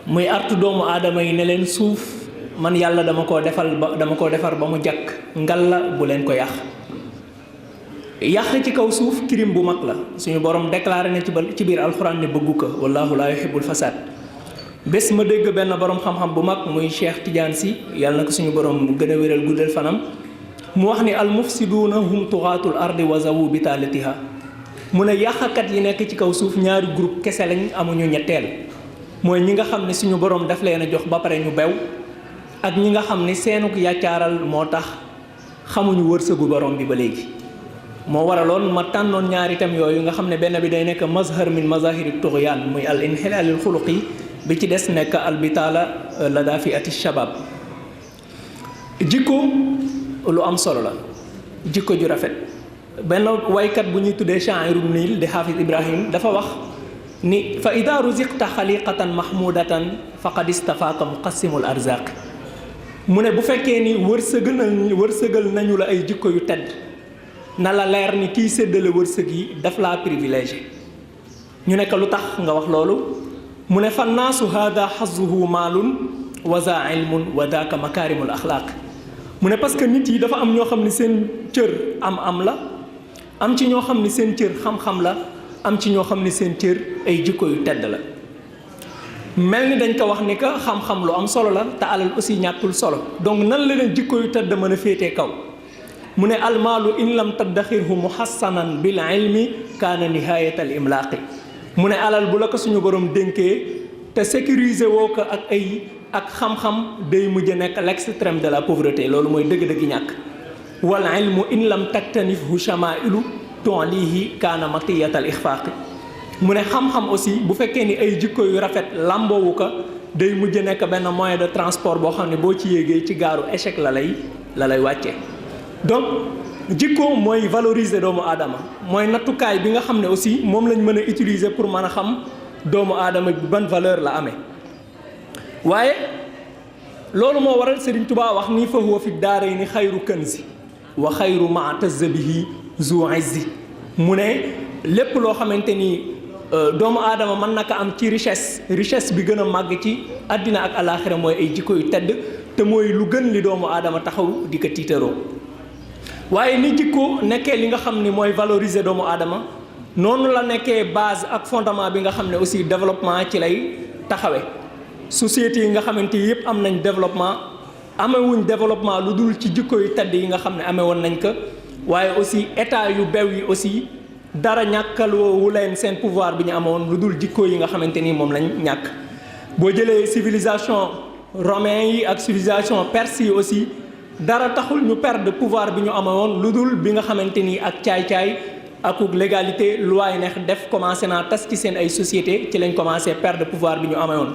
muy artu doomu aadama yi ne leen suuf man yàlla dama koo defar ba mu jàkk ngal la bu leen ko yàq ci kaw suuf kirim bu mag la suñu borom déclaré na ci biir alquran ne bëggu ko wallahu la yuhibbul fasad bés ma dégg benn borom xam-xam bu mag muy Cheikh Tidiane Sy yàlla na ko suñu borom gën a wéral guddal fanam mu wax ni al mufsiduuna hum tuxaatul ardi wa zawu bitalatiha mu ne yàqkat yi nekk ci kaw suuf ñaari groupe kese lañ amuñu ñetteel mooy ñi nga xam ne suñu borom daf leen a jox ba pare ñu bew ak ñi nga xam ne seenuk yàccaaral moo tax xamuñu wërsëgu borom bi ba léegi moo waraloon ma tànnoon ñaari thèmes yooyu nga xam ne benn bi day nekk mazhar min mazahiri tughyan muy al inxilaalil xuluqi bi ci des nekk al bitala la daa fi ati shabab jikko lu am solo la jikko ju rafet benn waykat bu ñuy tuddee sha'irun niil di Hafiz Ibrahim dafa wax ni fa ida ruziqta xaliqatan mahmudatan faqad istafaaka muqassimul arzaq mu ne bu fekkee ni wërsëgal nañu la ay jikko yu tedd na la leer ni kiy séddale wërsëg yi daf laa privilégié ñu nekk lu tax nga wax loolu mu ne fa naasu hada xazuhu maalun wa za ilmun wa daaka makaarimul axlaaq mu ne parce que nit yi dafa am ñoo xam ne seen cër am la am ci ñoo xam ne seen cër xam-xam la am ci ñoo xam ne seen cër ay jikko yu tedd la mel ni dañ ko wax ni que xam-xam lu am solo la te alal aussi ñàkkul solo donc nan la leen jikko yu tedd mën a féetee kaw mu ne almaalu in lam taddaxirhu muhassanan bil ilmi kaana nihayatal imlaaqi mu ne alal bu la ko suñu borom dénkee te sécuriser woo ko ak xam-xam day mujj nekk l'extrême de la pauvreté loolu mooy dëgg-dëgg ñàkk wal ilmu in lam taktanifhu shamailu tu'lihi kaana matiyatal ixfaaqi mu ne xam-xam aussi bu fekkee ni ay jikko yu rafet làmboowu ko day mujj nekk benn moyen de transport boo xam ne boo ci yéegee ci gaaru échec la lay wàccee donc jikko mooy valoriser doomu aadama mooy nattukaay bi nga xam ne aussi moom lañ mën a utiliser pour mën a xam doomu aadama bi ban valeur la amee waaye loolu moo waral Serigne Touba wax ni fa huwa fi daarayni xayru kanzi wa xayru ma tazza bihi zu izzi mu ne lépp loo xamante ni doomu aadama mën na ko am ci richesse bi gën a màgg ci àddina ak alaaxira mooy ay jikko yu tedd te mooy lu gën li doomu aadama taxaw di ko tiitaroo waaye ni jikko nekkee li nga xam ni mooy valoriser doomu aadama noonu la nekkee base ak fondement bi nga xam ne aussi développement ci lay taxawee sociétés yi nga xamante yëpp am nañ développement amewuñ développement lu dul ci jikko yu tedd yi nga xam ne amee woon nañ ko waaye aussi état yu bew yi aussi dara ñàkkaloowu leen seen pouvoir bi ñu amoon lu dul jikko yi nga xamante ni moom lañ ñàkk boo jëlee civilisation romain yi ak civilisation perse yi aussi dara taxul ñu perdre pouvoir bi ñu amoon lu dul bi nga xamante ni ak caay-caay akuk légalité loi yi neex def commencé naa tas ci seen ay société ci lañ commencé perdre pouvoir bi ñu amoon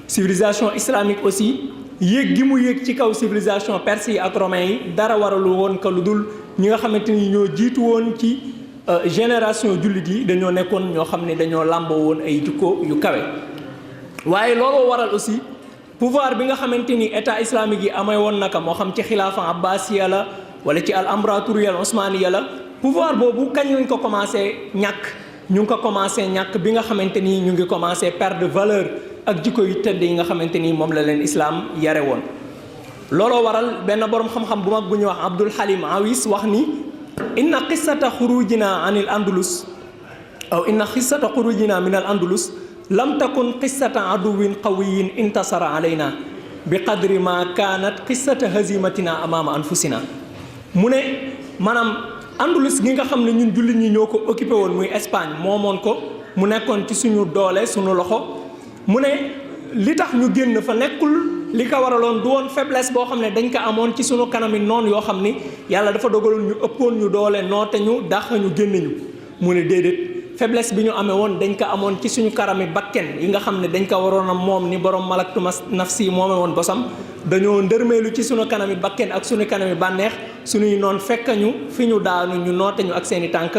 civilisation islamique aussi yéeg gi mu yéeg ci kaw civilisation perse yi ak romain yi dara waralu woon ka lu dul ñi nga xamante ni ñoo jiitu woon ci génération jullit yi dañoo nekkoon ñoo xam ne dañoo làmboo woon ay jikko yu kawe waaye looloo waral aussi pouvoir bi nga xamante ni état islamique yi amee woon naka moo xam ci xilaafa abbasiya la wala ci al ambratoriya al osmaniya la pouvoir boobu kañ lañ ko commencé ñàkk ñu ngi ko commencé ñàkk bi nga xamante ni ñu ngi commencé perdre valeur ak jikko yu tedd yi nga xamante ni moom la leen islam yare woon. looloo waral benn borom xam-xam bu mag bu ñuy wax Abdul Halim Awis wax ni inna qissata xurujina anil andalus aw inna qissata xurujina min al andalus lam takun qissata aduwin qawiyin intasara alayna bi qadri ma kaanat qissata hazimatina amama anfusina mu ne maanaam andalus gi nga xam ne ñun jullit ñi ñoo ko occupé woon muy Espagne moomoon ko mu nekkoon ci suñu doole suñu loxo mu ne li tax ñu génn fa nekkul li ko waraloon du woon faiblesse boo xam ne dañ ko amoon ci suñu kanami noonu yoo xam ni yàlla dafa dogaloon ñu ëppoon ñu doole noote ñu dàq ñu génn ñu mu ne déedéet faiblesse bi ñu amee woon dañ ko amoon ci suñu karami bakken yi nga xam ne dañ ko waroon a moom ni borom malaktu nafsi moome woon bosam dañoo ndërmeelu ci suñu kanami bakken ak suñu kanami bànneex suñuy noon fekk ñu fi ñu daanu ñu noote ñu ak seeni tànk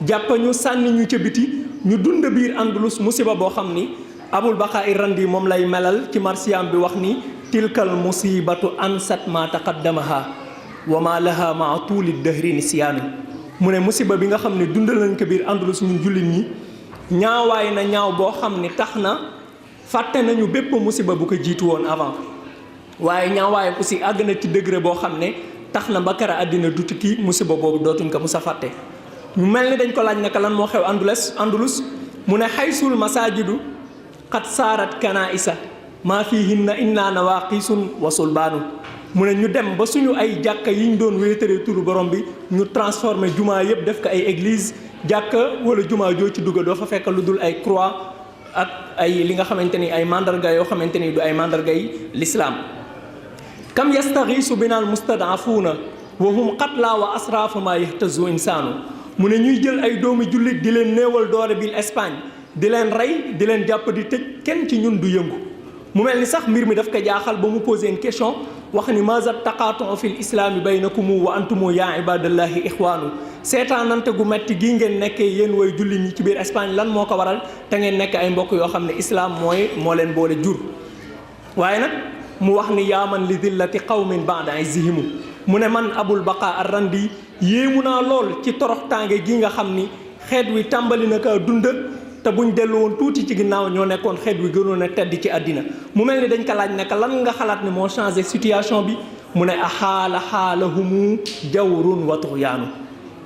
jàpp ñu sànni ñu ca biti ñu dund biir Andalus musiba boo xam ni Abul Baqa Irrandi moom lay melal ci marsiyam bi wax ni tilkal musibatu ansat ma taqaddamaha wa ma laha ma tuuli dahri nisyaanu mu ne musiba bi nga xam ne dundal nañ ko biir Andalus ñun jullit ñi ñaawaay na ñaaw boo xam ni tax na fàtte nañu bépp musiba bu ko jiitu woon avant waaye ñaawaayam aussi àgg na ci degré boo xam ne tax na ba kara àddina du tukki musiba boobu dootuñ ko musa fàtte. ñu mel ni dañ ko laaj naka lan moo xew Andalus mu ne xaysul masajidu qad saarat kanaisa maa fiihinna inna nawaqisun wa sulbaanu mu ne ñu dem ba suñu ay jàkka yi ñu doon wéetaree turu borom bi ñu transformé jumaa yëpp def ko ay église jàkka wala jumaa joo ci dugga doo fa fekk lu dul ay croix ak ay li nga xamante ni ay mandarga yoo xamante ni du ay mandarga yi l'islam kam yastaxiisu binaal mustadafuuna wa hum qatla wa asrafu ma yahtazu insaanu mu ne ñuy jël ay doomi jullit di leen néewal doole biir Espagne di leen rey di leen jàpp di tëj kenn ci ñun du yëngu mu mel ni sax mbir mi daf ko jaaxal ba mu posé une question wax ni maza taqaatu fil islaami baynakum wa antumu yaa ibadallahi ixwaanu seetaanante gu metti gii ngeen nekkee yéen way julli ñi ci biir Espagne lan moo ko waral te ngeen nekk ay mbokk yoo xam ne islam moo leen boole jur waaye nag mu wax ni yaaman li dillati qawmin ba'da izzihimu mu ne man Abul Baqa Arrandi yéemu naa lool ci torox tànge gi nga xam ni xeet wi tàmbali na kaa dund te buñ dellu woon tuuti ci ginnaaw ñoo nekkoon xeet wi gënoon a tedd ci àddina mu mel ni dañ ko laaj naka lan nga xalaat ni moo changé situation bi mu ne axaala xaalahumu jawrun wa tuxyaanu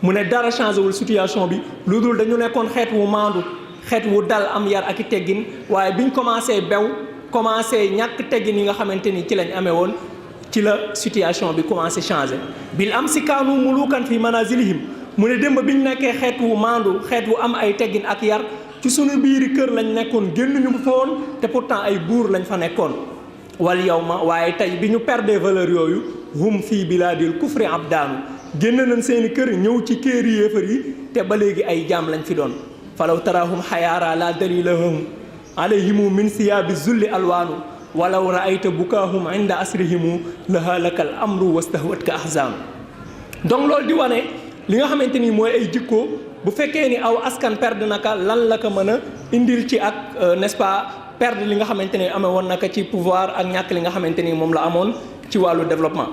mu ne dara changé wul situation bi lu dul dañu nekkoon xeet wu maandu xeet wu dal am yar ak i teggin waaye biñ commencé bew commencé ñàkk teggin yi nga xamante ni ci lañ amee woon ci la situation bi commencé changé bil am si kaanu mulukan fi manazilihim mu ne démb biñ nekkee xeet wu maandu xeet wu am ay teggin ak yar ci suñu biiri kër lañ nekkoon génn ñu fa woon te pourtant ay buur lañ fa nekkoon wal yawma waaye tey bi ñu perdre valeur yooyu hum fii bilaadil kufri abdaanu génn nañ seeni kër ñëw ci kéeri yéefar yi te ba léegi ay jaam lañ fi doon falaw tarahum xayaara la dalilahum alayhimu min siyaabi zulli alwaanu walaw raayta bukaahum inda asrihimu la halakal amru wastahwatka ahzaanu donc loolu di wane li nga xamante ni mooy ay jikko bu fekkee ni aw askan perdre naka lan la ko mën a indil ci ak n'est-ce pas perdre li nga xamante ni amee woon naka ci pouvoir ak ñàkk li nga xamante ni moom la amoon ci wàllu développement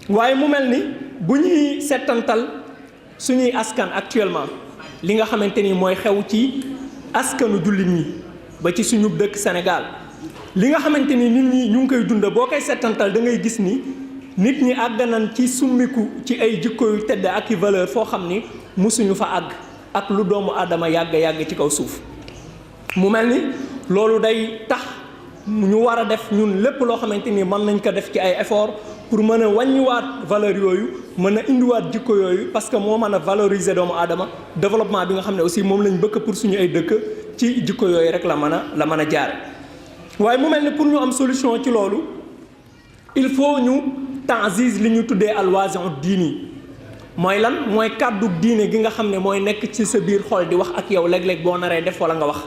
waaye mu mel ni bu ñuy settantal suñuy askan actuellement li nga xamante ni mooy xew ci askanu jullit ñi ba ci suñu dëkk Sénégal li nga xamante ni nit ñi ñu ngi koy dund boo koy settantal da ngay gis ni nit ñi àgg nañ ci summiku ci ay jikko yu tedd ak i valeur foo xam ni musuñu fa àgg ak lu doomu aadama yàgg ci kaw suuf mu mel ni loolu day tax ñu war a def ñun lépp loo xamante ni mën nañ ko def ci ay effort pour mën a wàññiwaat valeur yooyu mën a indiwaat jikko yooyu parce que moo mën a valoriser doomu aadama développement bi nga xam ne aussi moom lañ bëgg pour suñu ay dëkk ci jikko yooyu rek la mën a jaare waaye mu mel ni pour ñu am solution ci loolu il faut ñu ta'ziz li ñu tuddee alwaasi'u diini mooy lan mooy kàddu diine gi nga xam ne mooy nekk ci sa biir xol di wax ak yow léeg-léeg boo naree def wala nga wax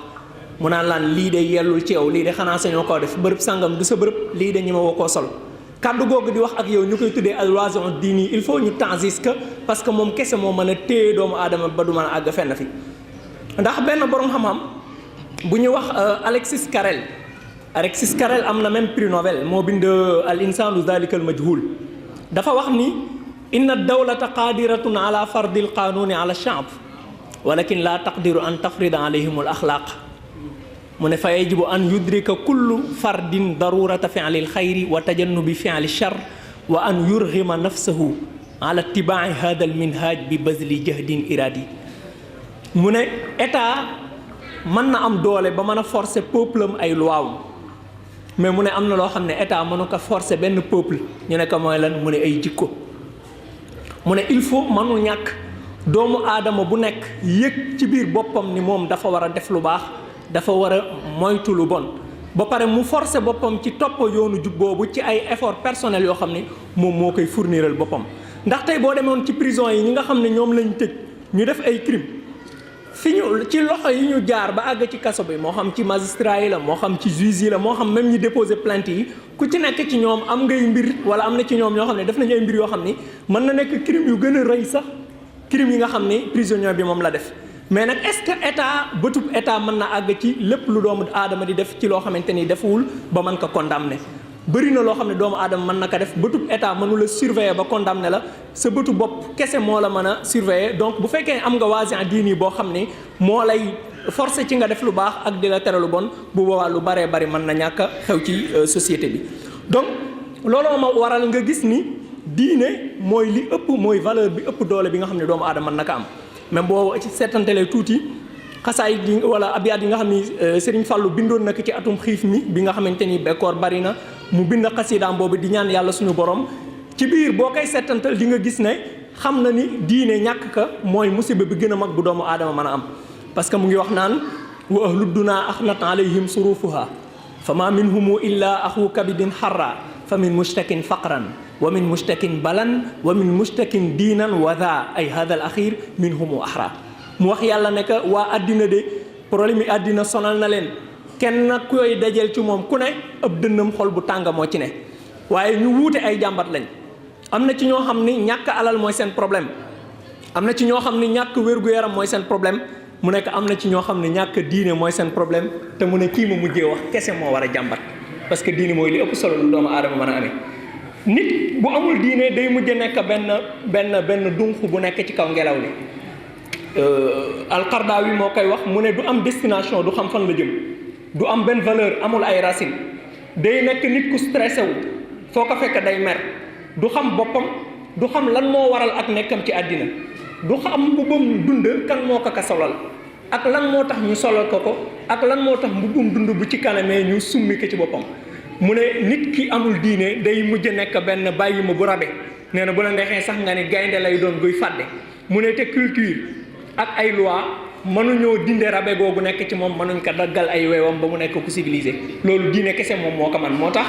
mu naan laan lii de yellul ci yow lii de xanaa sañoo koo def bërëb sangam du sa bërëb lii de ñi ma woo koo sol kàddu googu di wax ak yow ñu koy tuddee alwaasi'u diini il faut ñu ta'ziz que parce que moom kese moo mën a téye doomu aadama ba du mën a àgg fenn fi ndax benn borom xam-xam bu ñuy wax Alexis Carrel Alexis Carrel am na même prix Nobel moo bind al insanu dhalika al majhul dafa wax ni inna dawlata qadiratun ala fardi al qanuni ala shaab walakin la taqdiru an tafrida alayhim al axlaq mu ne fa yajibu an yudrika kullu fardin darurata fi'li al xayri wa tajannubi fi'li al shar wa an yurghima nafsahu ala ittiba'i hada al minhaj bi bazli jahdin iradi mu ne état mën na am doole ba mën a forcer peuple am ay loi mais mu ne am na loo xam ne état mënu ko forcer benn peuple ñu ne ko mooy lan mu ne ay jikko mu ne il faut mënul ñàkk doomu aadama bu nekk yëg ci biir boppam ni moom dafa war a def lu baax dafa war a moytu lu bon ba pare mu forcer boppam ci topp yoonu jub boobu ci ay effort personnel yoo xam ne moom moo koy fourniral boppam ndax tey boo demoon ci prison yi ñi nga xam ne ñoom lañ tëj ñu def ay crime fi ñu ci loxo yi ñu jaar ba àgg ci kaso bi moo xam ci magistrat yi la moo xam ci juge yi la moo xam même ñi déposé plainte yi ku ci nekk ci ñoom am ngay mbir wala am na ci ñoom ñoo xam ne def nañu ay mbir yoo xam ni mën na nekk crime yu gën a rëy sax crime yi nga xam ni prisonnier bi moom la def mais nag est-ce que état bëtub état mën na àgg ci lépp lu doomu aadama di def ci loo xamante ni defuwul ba mën ko condamné bëri na loo xam ne doomu aadama mën na ko def bëtub état mënu la surveiller ba condamné la sa bëtu bopp kese moo la mën a surveiller donc bu fekkee am nga waasian diini boo xam ne moo lay forcer ci nga def lu baax ak di la tere lu bon bu boobaa lu baree bari mën na ñàkk a xew ci société bi donc looloo ma waral nga gis ni diine mooy li ëpp mooy valeur bi ëpp doole bi nga xam ne doomu aadama mën na ko am même boo ci seetantelee tuuti xasaay yi wala abiyaat yi nga xam ni Serigne Fallou bindoon na ko ci atum xiif mi bi nga xamante ni bekkoor bari na mu bind xasidaam boobu di ñaan yàlla suñu borom ci biir boo koy seetantal di nga gis ne xam na ni diine ñàkk ka mooy musiba bi gën a mag bu doomu aadama mën a am parce que mu ngi wax naan wa ahlu dunaa axnat alayhim surufuha fa ma minhumu illa axu kabidin xarra fa min mushtakin faqran wa min mushtakin balan wa min mushtakin diinan wa dha ay hada al axir minhumu axra mu wax yàlla ne que waa àddina de problème yi àddina sonal na leen kenn nag koy dajeel ci moom ku ne ëpp dënnam xol bu tàng moo ci ne waaye ñu wuute ay jàmbat lañ am na ci ñoo xam ni ñàkk alal mooy seen problème am na ci ñoo xam ni ñàkk wér-gu-yaram mooy seen problème mu nekk am na ci ñoo xam ne ñàkk diine mooy seen problème te mu ne kii ma mujjee wax kese moo war a jàmbat parce que diine mooy li ëpp solo lu doomu aadama mën a amee nit bu amul diine day mujj nekk benn dunq bu nekk ci kaw ngelaw li Al-Qaradawi moo koy wax mu ne du am destination du xam fan la jëm du am benn valeur amul ay racine day nekk nit ku stressé wu foo ko fekk day mer du xam boppam du xam lan moo waral ak nekkam ci àddina du xam mbubbum dund kan moo ko solal ak lan moo tax ñu solal ko ak lan moo tax mbubbum dund bu ci kanamee ñu summi ko ci boppam mu ne nit ki amul diine day mujj nekk benn bàyyi ma bu rabe nee na bu la neexee sax nga ni gaynde lay doon guy fàdde mu ne te culture ak ay loi mënuñoo dinde rabe googu nekk ci moom mënuñ ko daggal ay weewam ba mu nekk ku civilisé loolu diine kese moom moo ko man moo tax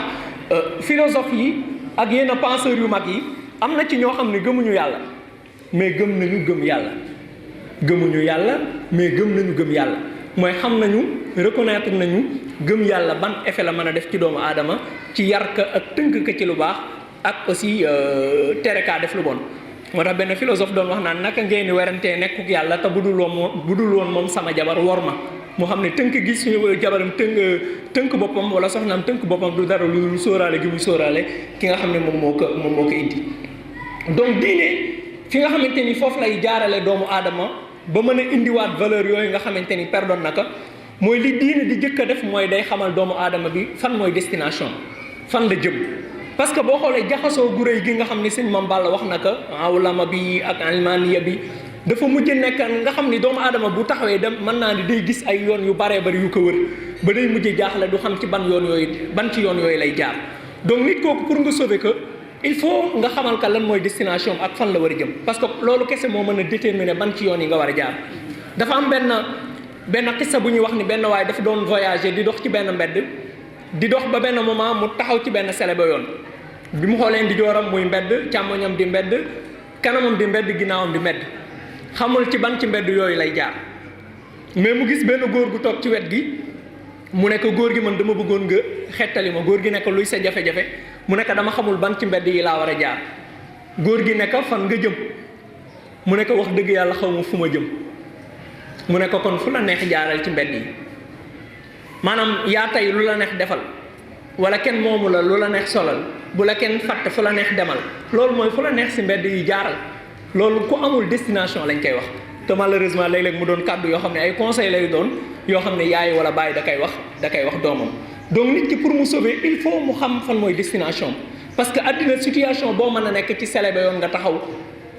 philosophe yi ak yenn penseurs yu mag yi am na ci ñoo xam ne gëmuñu yàlla mais gëm nañu gëm yàlla gëmuñu yàlla mais gëm nañu gëm yàlla mooy xam nañu reconnaître nañu gëm yàlla ban effet la mën a def ci doomu aadama ci yar ka ak tënk ka ci lu baax ak aussi tere kaa def lu bon moo tax benn philosophe doon wax naan naka ngeen di werantee nekkuk yàlla te budul woon moom sama jabar wor ma mu xam ne tënk gi suñu jabaram tënk boppam wala soxnaam tënk boppam du dara lu sóoraale gi muy sóoraale ki nga xam ne moom moo ko indi donc diine fi nga xamante ni foofu lay jaarale doomu aadama ba mën a indiwaat valeur yooyu nga xamante ni perdon naka mooy li diine di jëkk a def mooy day xamal doomu aadama bi fan mooy destination fan la jëm parce que boo xoolee jaxasoo gu rëy gi nga xam ni sëñ Mame Balla wax na ko awlama bi ak almaniya bi dafa mujj nekk nga xam ni doomu aadama bu taxawee dem mën naa ni day gis ay yoon yu baree bari yu ko wër ba day mujj jaaxle du xam ci ban ci yoon yooyu lay jaar donc nit kooku pour nga sauver que il faut nga xamal ka lan mooy destination ak fan la war a jëm parce que loolu kese moo mën a déterminer ban ci yoon yi nga war a jaar dafa am benn xissa bu ñuy wax ni benn waaye dafa doon voyager di dox ci benn mbedd di dox ba benn moment mu taxaw ci benn sele ba yoon bi mu xoolee di jooram muy mbedd càmmoñam di mbedd kanamam di mbedd ginnaawam di mbedd xamul ci ban ci mbedd yooyu lay jaar mais mu gis benn góor gu toog ci wet gi mu ne ko góor gi man dama bëggoon nga xettali ma góor gi ne ko luy sa jafe-jafe mu ne ko dama xamul ban ci mbedd yi laa war a jaar góor gi ne ko fan nga jëm mu ne ko wax dëgg yàlla xaw ma fu ma jëm mu ne ko kon fu la neex jaaral ci mbedd yi maanaam yaa tey lu la neex defal wala kenn moomu la lu la neex solal bu la kenn fàtte fu la neex demal loolu mooy fu la neex si mbedd yi jaaral loolu ku amul destination lañ koy wax te malheureusement léeg-léeg mu doon kàddu yoo xam ne ay conseil lay doon yoo xam ne yaay wala baay da koy wax doomam donc nit ki pour mu sauver il faut mu xam fan mooy destination parce que àddina situation boo mën a nekk ci selebe yoon nga taxaw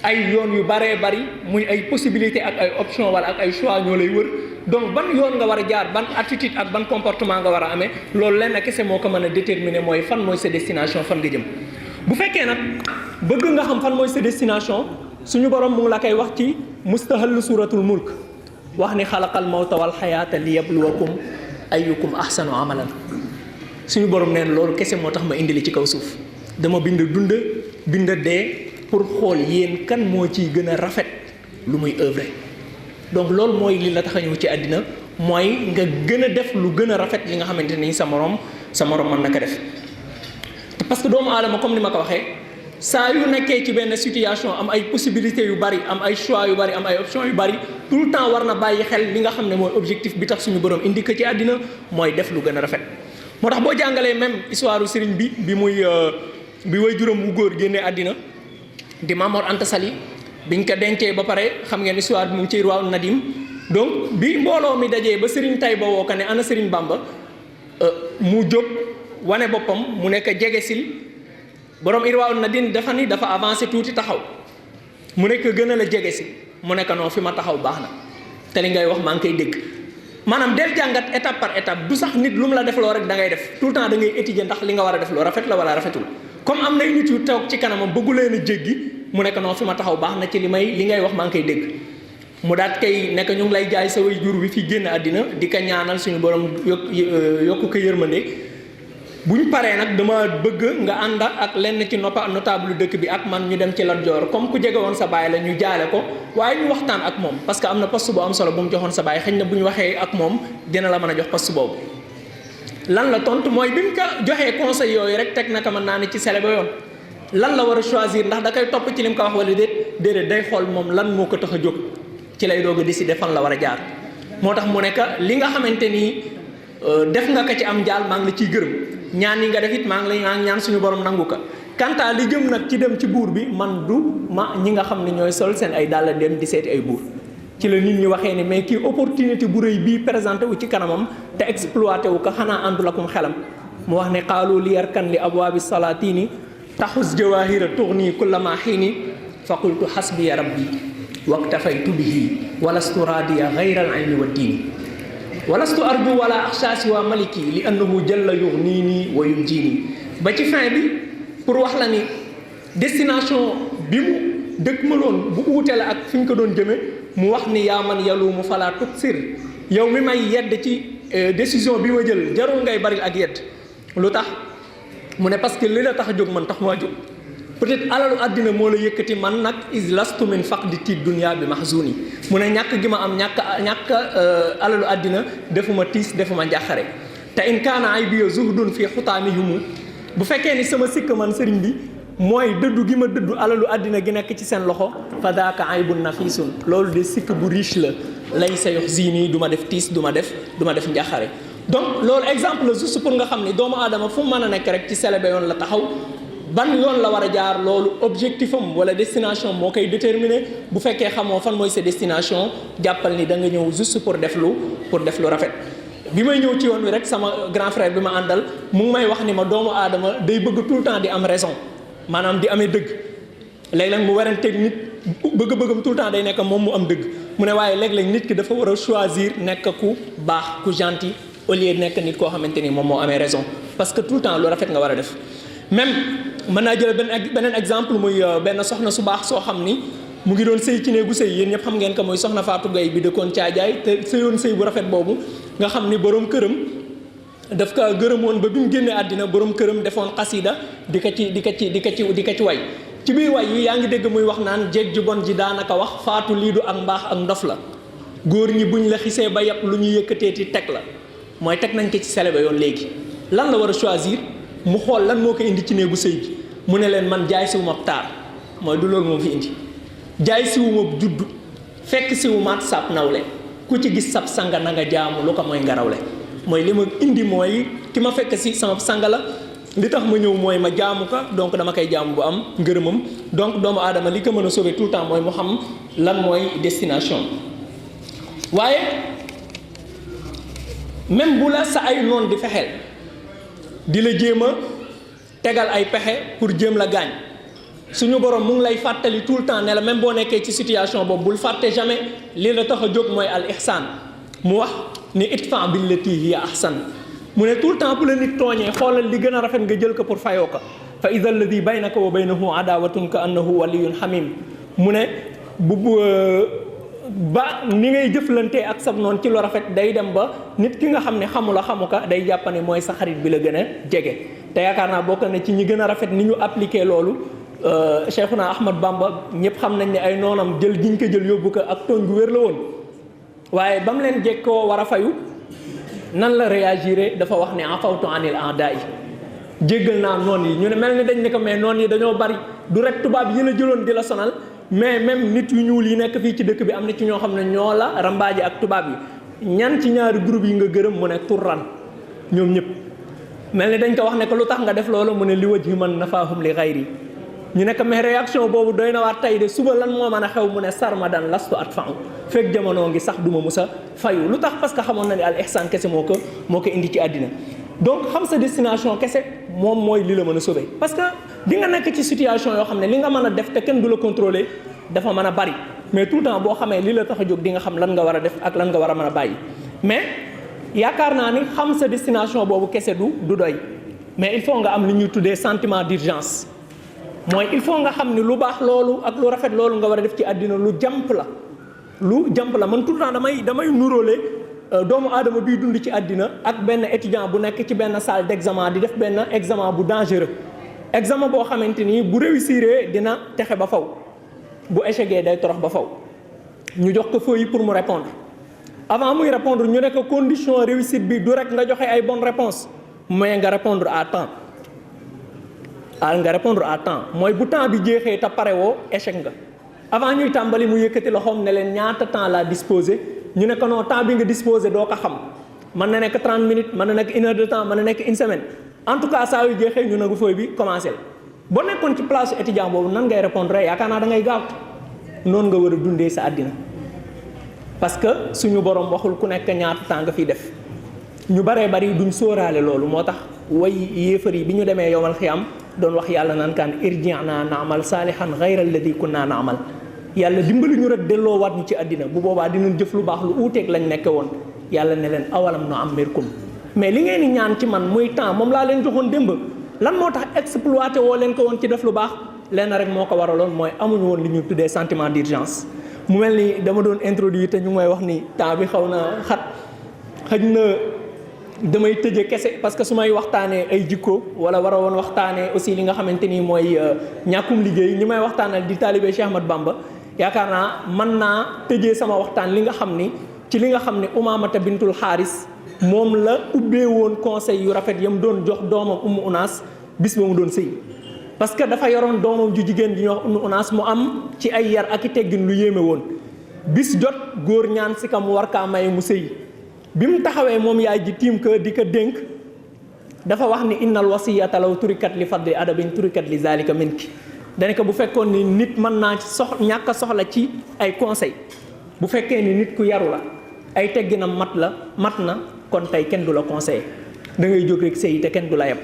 ay yoon yu baree bari muy ay possibilité ak ay option wala ak ay choix ñoo lay wër donc ban yoon nga war a jaar ban attitude ak ban comportement nga war a amee loolu lenn kese moo ko mën a déterminer mooy fan mooy sa destination fan nga jëm bu fekkee nag bëgg nga xam fan mooy sa destination suñu borom mu ngi la koy wax ci mustahallu suratul mulk wax ni xalaqal mawta wal xayaata liyabluwakum ayyukum ahsanu amalan suñu borom neen loolu kese moo tax ma indi li ci kaw suuf dama bind dund bind dee pour xool yéen kan moo ciy gën a rafet lu muy œuvre donc loolu mooy li la tax a ñëw ci àddina mooy nga gën a def lu gën a rafet li nga xamante ni sa morom mën na ko def parce que doomu aadama comme ni ma ko waxee saa yu nekkee ci benn situation am ay possibilités yu bari am ay choix yu bari am ay options yu bari tout le temps war na bàyyi xel li nga xam ne mooy objectif bi tax suñu borom indi ko ci àddina mooy def lu gën a rafet moo tax boo jàngalee même histoire sëriñ bi way juróom wu góor génnee àddina di Mamor Anta Sali biñ ko dencee ba pare xam ngeen histoire bi mu ngi ci Irwaa Nadim donc bi mbooloo mi dajee ba Serigne Taïba woo ko ne ana Serigne Bamba mu jóg wane boppam mu nekk jegesil borom Irwaa Nadim dafa ni dafa avancé tuuti taxaw mu nekk gën a la jegesil mu nekk non fi ma taxaw baax na te li ngay wax maa ngi koy dégg maanaam del jàngat étape par étape du sax nit lu mu la def loo rek da ngay def tout le temps da ngay étudier ndax li nga war a def loo rafet la wala rafetul comme am na nit yu toog ci kanamam bëggu leen a jéggi mu nekk non fi ma taxaw baax na ci li ngay wax maa ngi koy dégg mu daat kay nekk ñu ngi lay jaay sa way jur wi fi génn àddina di ko ñaanal suñu borom yokku ko yërmande buñ paree nag dama bëgg nga ànd ak lenn ci notable dëkk bi ak man ñu dem ci Lat Joor comme ku jege woon sa baay la ñu jaale ko waaye ñu waxtaan ak moom parce que am na poste bu am solo bu mu joxoon sa baay xëy na bu ñu waxee ak moom dina la mën a jox poste boobu lan la tontu mooy bi mu ko joxee conseil yooyu rek teg naka mën naa ne ci sele ba yoon lan la war a choisir ndax da koy topp ci li mu ko wax wala déedéet day xool moom lan moo ko tax a jóg ci lay doog a décider fan la war a jaar moo tax mu nekk li nga xamante ni def nga ko ci am jaal maa ngi la ciy gërëm ñaan yi nga def it maa ngi ñaan suñu borom nangu ko kanta li jëm nag ci dem ci buur bi man du ma ñi nga xam ne ñooy sol seen ay dàll dem di seeti ay buur ci la nit ñi waxee ni mais kii opportunité bu rëy bii présenté wu ci kanamam te exploité wu ko xanaa àndul akum xelam mu wax ne qaalu li yarkan li abwaabi salaatini taxus jawahira tughni kullama xiini fa qultu xasbiya rabbi waktafaytu bihi walastu raadiya gayra al ilmi wa diini walastu arju wala axsha siwa maliki li annahu jalla yughnini wa yunjini ba ci fin bi pour wax la ni destination bi mu dëkkmaloon bu uute la ak fi ñu ko doon jëme mu wax ni yaa man yaluumu fala tuksir yow mi may yedd ci décision bi ma jël jarul ngay bari ak yedd lu tax mu ne parce que li la tax a jóg man tax maa jóg peut-être alalu àddina moo la yëkkati man nag is lastu min faqdi tiid dunya bi mahzuni mu ne ñàkk gi ma am ñàkk alalu àddina defuma tiis defuma njàqare te in kaana ay biyo zuhdun fii xutaami yumu bu fekkee ni sama sikk man sëriñ bi mooy dëddu gi ma dëddu alalu àddina gi nekk ci seen loxo fa daaka aybun nafisun loolu de sikk bu riche la lay sa yox zini du ma def tiis du ma def njàqare donc loolu exemple la juste pour nga xam ni doomu aadama fu mu mën a nekk rek ci selebe yoon la taxaw ban yoon la war a jaar loolu objectif am wala destination moo koy déterminer bu fekkee xamoo fan mooy sa destination jàppal ni da nga ñëw juste pour def lu rafet bi may ñëw ci yoon wi rek sama grand frère bi ma àndal mu ngi may wax ni ma doomu aadama day bëgg tout le temps di am raison maanaam di amee dëgg léeg-léeg mu waranteeg nit bëgg-bëggam tout le temps day nekk moom mu am dëgg mu ne waaye léeg-léeg nit ki dafa war a choisir nekk ku baax ku gentil au lieu nekk nit koo xamante ni moom moo amee raison parce que tout le temps lu rafet nga war a def même mën naa jël beneen exemple muy benn soxna su baax soo xam ni mu ngi doon sëy ci néegu sëy yéen ñëpp xam ngeen ko mooy soxna Fatou Gaye bi dëkkoon Caajaay te sëyoon sëy bu rafet boobu nga xam ni borom këram daf ka gërëmoon ba bi mu génnee àddina borom këram defoon xasida di ko ci way ci biir way yi yaa ngi dégg muy wax naan jéeg ji bon ji daanaka wax faatu lii du ak mbaax ak ndof la góor ñi buñ la xisee ba yàpp lu ñu yëkkateeti teg la mooy teg nañ ko ci selebe yoon léegi lan la war a choisir mu xool lan moo ko indi ci néegu sëy bi mu ne leen man jaay siwu ma taar mooy du loolu moo fi indi jaay siwu ma juddu fekk siwu maat sab nawle ku ci gis sab sanga na nga jaamu lu ko mooy ngarawle mooy li ma indi mooy ki ma fekk si sama sang la li tax ma ñëw mooy ma jaamu ko donc dama koy jaamu bu am ngërëmam donc doomu aadama li ko mën a sauver tout le temps mooy mu xam lan mooy destination waaye même bu la sa ay noon di fexeel di la jéem a tegal ay pexe pour jéem la gaañ suñu borom mu ngi lay fàttali tout le temps ne la même boo nekkee ci situation boobu bul fàtte jamais li la tax a jóg mooy al ihsan mu wax ni idfa billati hiya ahsan mu ne tout le temps bu la nit tooñee xoolal li gën a rafet nga jël ko pour fayoo ko fa ida alladi baynaka wa baynahu adawatun ka annahu waliyun hamim mu ne ba ni ngay jëflantee ak sab noonu ci lu rafet day dem ba nit ki nga xam ne xamu ko day jàpp ne mooy sa xarit bi la gën a jege te yaakaar naa bokk na ci ñi gën a rafet ni ñu appliqué loolu Cheikhuna Ahmad Bamba ñëpp xam nañ ne ay noonam jël giñ ko jël yóbbu ko ak tooñ gu wér la woon waaye ba mu leen jekkoo war a fayu nan la réagiré dafa wax ne afawtu anil a'da'i jéggal naa noon yi ñu ne mel ni dañ ne ko mais noon yi dañoo bari du rek tubaab yi la jëloon di la sonal mais même nit yu ñuul yi nekk fii ci dëkk bi am na ci ñoo xam ne ñoo la rambaaje ak tubaab yi ñan ci ñaari groupe yi nga gërëm mu ne turran ñoom ñëpp mel ni dañ ko wax ne ko lu tax nga def loolu mu ne li wajhi man nafaahum li ghayri ñu nekk mais réaction boobu doy na waar tey de suba lan moo mën a xew mu ne sarmadan lastu atfa'u fekk jamono ngi sax duma musa fayu lu tax parce que xamoon na ne al ihsan kese moo ko indi ci àddina donc xam sa destination kese moom mooy li la mën a sauver parce que di nga nekk ci situation yoo xam ne li nga mën a def te kenn du la contrôler dafa mën a bari mais tout le temps boo xamee li la tax a jóg di nga xam lan nga war a def ak lan nga war a mën a bàyyi mais yaakaar naa ni xam sa destination boobu kese du doy mais il faut nga am li ñuy tuddee sentiment d'urgence mooy il faut nga xam ni lu baax loolu ak lu rafet loolu nga war a def ci àddina lu jàmp la man tout le temps damay nuróole doomu aadama biy dund ci àddina ak benn étudiant bu nekk ci benn salle d'examen di def benn examen bu dangereux examen boo xamante ni bu réussir dina texe ba faw bu échecgee day torox ba faw ñu jox ko feuille pour mu répondre avant muy répondre ñu ne ko condition réussite bi du rek nga joxe ay bonnes réponses mais nga répondre à temps mooy bu temps bi jeexee te pare woo échec nga avant ñuy tàmbali mu yëkkati loxoom ne leen ñaata temps laa disposé ñu ne ko non temps bi nga disposé doo ko xam mën na nekk 30 minutes mën na nekk 1 heure de temps mën na nekk 1 semaine en tout cas saa yu jeexee ñu nagu fooy bi commencé boo nekkoon ci place étudiant boobu nan ngay répondre yaakaar naa da ngay gaaw noonu nga war a dundee sa àddina parce que suñu borom waxul ku nekk ñaata temps nga fiy def ñu baree bari duñ sóoraale loolu moo tax way yéefar yi bi ñu demee yowmal xiyam doon wax yàlla naan kaan irji'na na'mal saalihan ghayra alladhi kunna na'mal yàlla dimbali ñu rek delloo waat ñu ci àddina bu boobaa dinañ jëf lu baax lu uuteeg lañ nekke woon yàlla ne leen awalam nu'ammirkum mais li ngeen di ñaan ci man muy temps moom laa leen joxoon démb lan moo tax exploité woo leen ko woon ci def lu baax lenn rek moo ko waraloon mooy amuñu woon li ñu tuddee sentiment d'urgence mu mel ni dama doon introduire te ñu may wax ni temps bi xaw na xëj na damay tëje kese parce que su may waxtaanee ay jikko wala war a woon waxtaanee aussi li nga xamante ni mooy ñàkkum liggéey ñi may waxtaanal di taalibe Cheikh Ahmad Bamba yaakaar naa mën naa tëjee sama waxtaan li nga xam ni ci li nga xam ne Umaamata bintul Xaaris moom la ubbee woon conseil yu rafet yam doon jox doomam Ummu Unaas bis ba mu doon sëy parce que dafa yoroon doomam ju jigéen ji ñuy wax Ummu Unaas mu am ci ay yar ak i teggin lu yéeme woon bis jot góor ñaan si ka mu war kaa maye mu sëy bi mu taxawee moom yaay ji tiim ko di ko dénk dafa wax ni innal wasiyata law turikat li fadli adabin turikat li zalika minki dane ko bu fekkoon ni nit mën naa ñàkk a soxla ci ay conseil bu fekkee ni nit ku yaru la ay tegginam mat na kon tey kenn du la conseillé da ngay jóg rek sëy te kenn du la yeb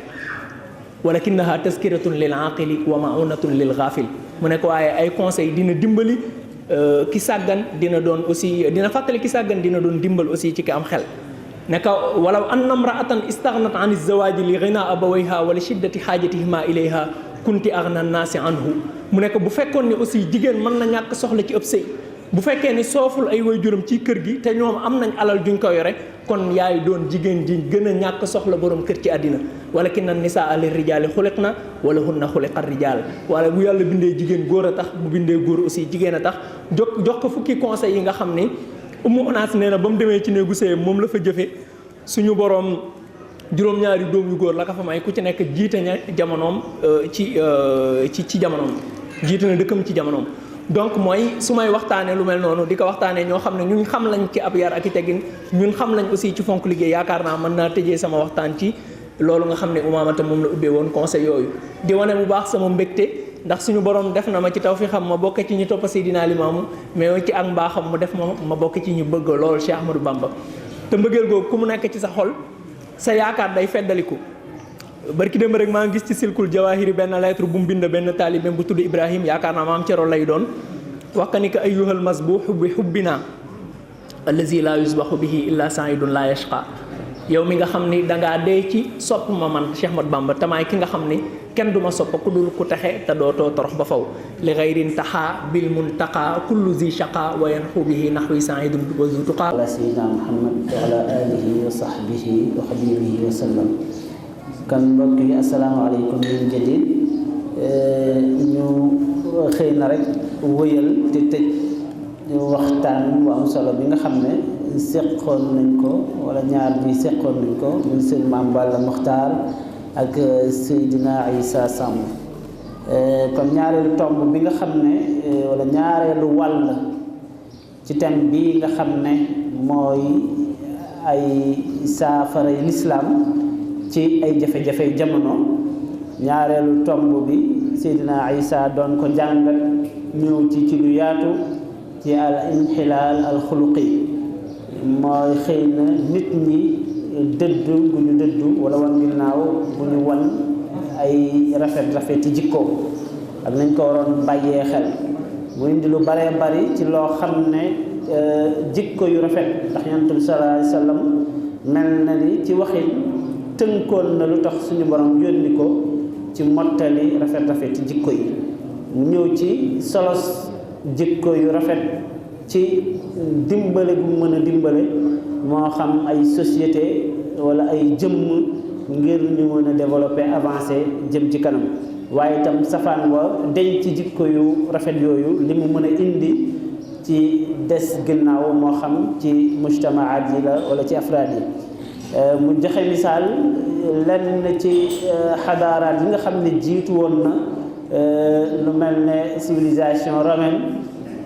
walakinnaha tazkiratun lil aqili wa ma'unatun lil ghafil mu ne ko waaye ay conseil dina dimbali ki sàggan dina doon aussi dina fàttali ki sàggan dina doon dimbal aussi ci ki am xel ne ko walaw anna imra'atan istaghnat an az-zawaji li ghina abawayha wa li shiddati hajatihima ilayha kunti aghna an-nasi anhu mu ne ko bu fekkoon ni aussi jigéen mën na ñàkk soxla ci ëpp sëy bu fekkee ni sooful ay waajuram ci kër gi te ñoom am nañ alal juñ ko yore kon yaay doon jigéen ji gën a ñàkk soxla borom kër ci àddina walakinna nisaa lir-rijaali xuliqna wa lahunna xuliqa ar-rijaal wala bu yàlla bindee jigéen góor a tax bu bindee góor aussi jigéen a tax jox ko fukki conseil yi nga xam ni Ummu Unaas nee na ba mu demee ci néegu sëyam moom la fa jëfe suñu borom juróom-ñaari doom yu góor la ka fa may ku ci nekk jiite na jamonoom ci jamonoom jiite na dëkkam ci jamonoom donc mooy su may waxtaanee lu mel noonu di ko waxtaanee ñoo xam ne ñun xam lañ ci ab yar ak i teggin ñun xam lañ aussi ci fonk liggéey yaakaar naa mën naa tëjee sama waxtaan ci loolu nga xam ne Umaamata moom la ubbee woon conseil yooyu di wane bu baax sama mbégte ndax suñu borom def na ma ci tawfiixam ma bokk ci ñu topp Seydina Limaamu mais ci ak mbaaxam mu def ma bokk ci ñu bëgg lool Cheikh Ahmadou Bamba te mbëggeel googu ku mu nekk ci sa xol sa yaakaar day feddaliku barki démb rek maa ngi gis ci silkul jawahiri benn lettre bu mu bind benn taalibeem bu tudd Ibrahim yaakaar naa maam Cero lay doon wax ka ni que ayyuhal masbuh bi hubbina allazi la yusbahu bihi illa saidun la yashqa yow mi nga xam ni dangaa dee ci sopp ma man Cheikh Ahmadou Bamba tamaay ki nga xam ni kenn du ma sopp ku dul ku texe te dootoo torox ba faw li gayrin taxa bil muntaqa kullu zi shaqa wa yanxu bihi naxwi saidun wa zutuqa ala sayyidina Muhammad wa ala alihi wa sahbihi wa xadimihi wa sallam kan mbokk yi asalaamaaleykum min jadid ñu xëy na rek wëyal te tëj waxtaan bu am solo bi nga xam ne seqoon nañ ko wala ñaar bi seqoon nañ ko muy sëñ Maam Balla Muxtaar ak Seydina Issa Samb kon ñaareelu tomb bi nga xam ne wala ñaareelu wàll ci thème bi nga xam ne mooy ay saafara lislaam ci ay jafe-jafe jamono ñaareelu tomb bi Seydina Issa doon ko jàngat ñëw ci lu yaatu ci al inxilaal al xuluqi mooy xëy na nit ñi dëddu bu ñu dëddu wala wan ginnaaw bu ñu wan ay rafeti jikko ak nañ ko waroon bàyyee xel mu indi lu baree bari ci loo xam ne jikko yu rafet ndax Yonent bi sallallahu alayhi wa sallam mel na ni ci waxin tënkoon na lu tax suñu borom yónni ko ci mottali rafeti jikko yi mu ñëw ci solos jikko yu rafet ci dimbale bu mën a dimbale moo xam ay société wala ay jëmm ngir ñu mën a développer avancer jëm ci kanam waaye itam safaan wa denc ci jikko yu rafet yooyu li mu mën a indi ci des ginnaaw moo xam ci mujtamaat yi la wala ci afraad yi mu joxe misaal lenn ci xadaaraat yi nga xam ne jiitu woon na lu mel ne civilisation romaine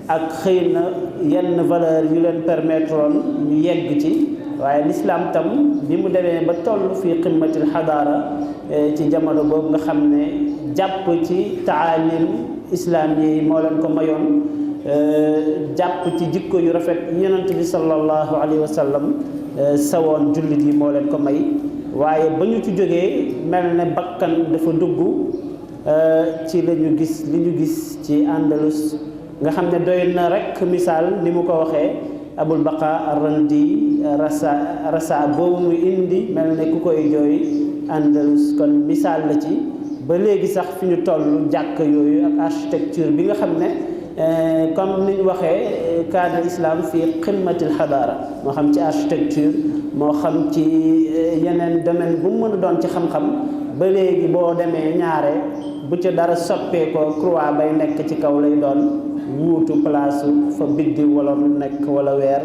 ak xëy na yenn valeur yu leen permettre woon ñu yegg ci waaye l'islam tam bi mu demee ba toll fii qimmatil xadaara ci jamono boobu nga xam ne jàpp ci taalim islam yi moo leen ko mayoon jàpp ci jikko yu rafet yonent bi sallallahu alayhi wa sallam sawoon jullit yi moo leen ko may waaye ba ñu ci jógee mel ne bakkan dafa dugg ci li ñu gis ci Andalus nga xam ne doy na rek misaal ni mu ko waxee Abul Baqa Arrandi rasa boobu muy indi mel ne ku koy jooy Andalus kon misaal la ci ba léegi sax fi ñu toll jàkk yooyu ak architecture bi nga xam ne comme ni ñu waxee cadre islam fii qimmatil xadaara moo xam ci architecture moo xam ci yeneen domaine bu mu mën a doon ci xam-xam ba léegi boo demee ñaare bu ca dara soppee ko croix bay nekk ci kaw lay doon wuutu place fa biddi wala mu nekk wala weer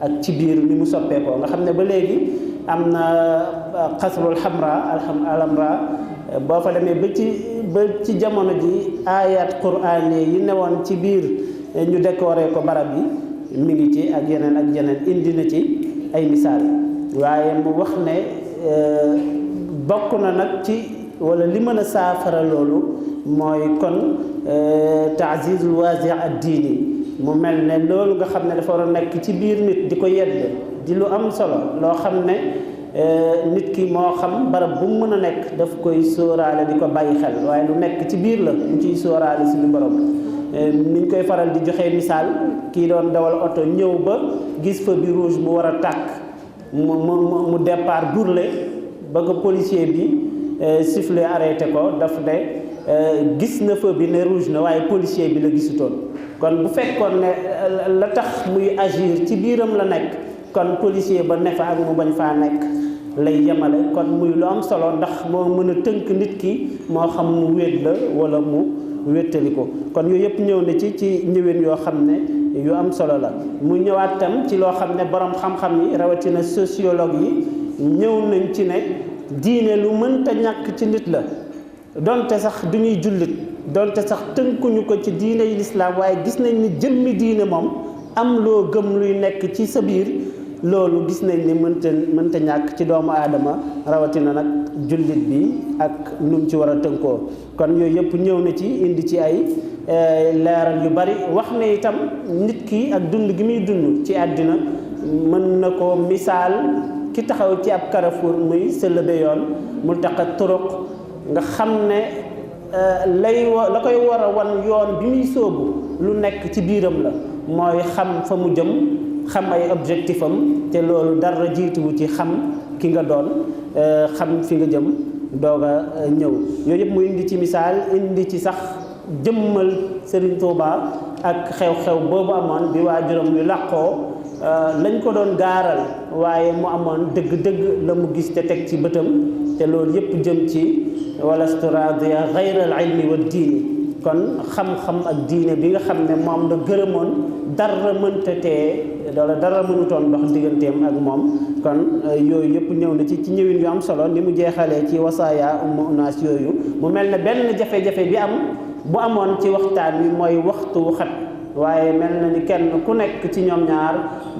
ak ci biir ni mu soppeekoo nga xam ne ba léegi am na xasrul xamra alhamra boo fa demee ba ci jamono ji ayat quraan yi newoon ci biir ñu décoré ko barab yi mi ngi ci ak yeneen indi na ci ay misaal waaye mu wax ne bokk na nag ci wala li mën a saafara loolu mooy kon taazizul waasi ad diini mu mel ne loolu nga xam ne dafa war a nekk ci biir nit di ko yedd di lu am solo loo xam ne nit ki moo xam barab bu mu mën a nekk daf koy sóoraale di ko bàyyi xel waaye lu nekk ci biir la mu ciy sóoraale suñu borom niñ koy faral di joxe misaal kii doon dawal oto ñëw ba gis fa bi rouge bu war a tàkk mu départ burle ba ko policier bi sifflet arrêté ko daf ne gis na fa bi ne rouge na waaye policier bi la gisutoon kon bu fekkoon ne la tax muy agir ci biiram la nekk kon policier ba ne fa ak mu bañ faa nekk lay yemale kon muy lu am solo ndax moo mën a tënk nit ki moo xam mu wéet la wala mu wéttali ko kon yooyu yëpp ñëw na ci ñëwin yoo xam ne yu am solo la mu ñëwaat tam ci loo xam ne borom xam-xam yi rawatina sociologue yi ñëw nañ ci ne diine lu mënta ñàkk ci nit la donte sax du ñuy jullit donte sax tënkuñu ko ci diine yi lislaam waaye gis nañ ni jëmmi diine moom am loo gëm luy nekk ci sa biir loolu gis nañ ni mënta ñàkk ci doomu aadama rawatina nag jullit bi ak nu mu ci war a tënkoo kon yooyu yëpp ñëw na ci indi ci ay leeral yu bari wax ne itam nit ki ak dund gi muy dund ci àddina mën na ko misaal ki taxaw ci ab carrefour muy sëlëbe yoon multaqa turuq nga xam ne la koy war a wan yoon bi muy sóobu lu nekk ci biiram la mooy xam fa mu jëm xam ay objectif am te loolu dara jiituwu ci xam ki nga doon xam fi nga jëm doog a ñëw yooyu yëpp mu indi ci misaal indi ci sax jëmmal Serigne Touba ak xew-xew boobu amoon bi waajuram wi làqoo lañ ko doon gaaral waaye mu amoon dëgg-dëgg la mu gis te teg ci bëtam te loolu yëpp jëm ci walastu raadiya gayra al ilmi wa diini kon xam-xam ak diine bi nga xam ne moom la gërëmoon dara mënta tee wala dara mënutoon dox digganteem ak moom kon yooyu yëpp ñëw na ci ñëwin yu am solo ni mu jeexalee ci wasaaya umma unaas yooyu mu mel ne benn jafe-jafe bi bu amoon ci waxtaan wi mooy waxtu wu xat waaye mel na ni kenn ku nekk ci ñoom ñaar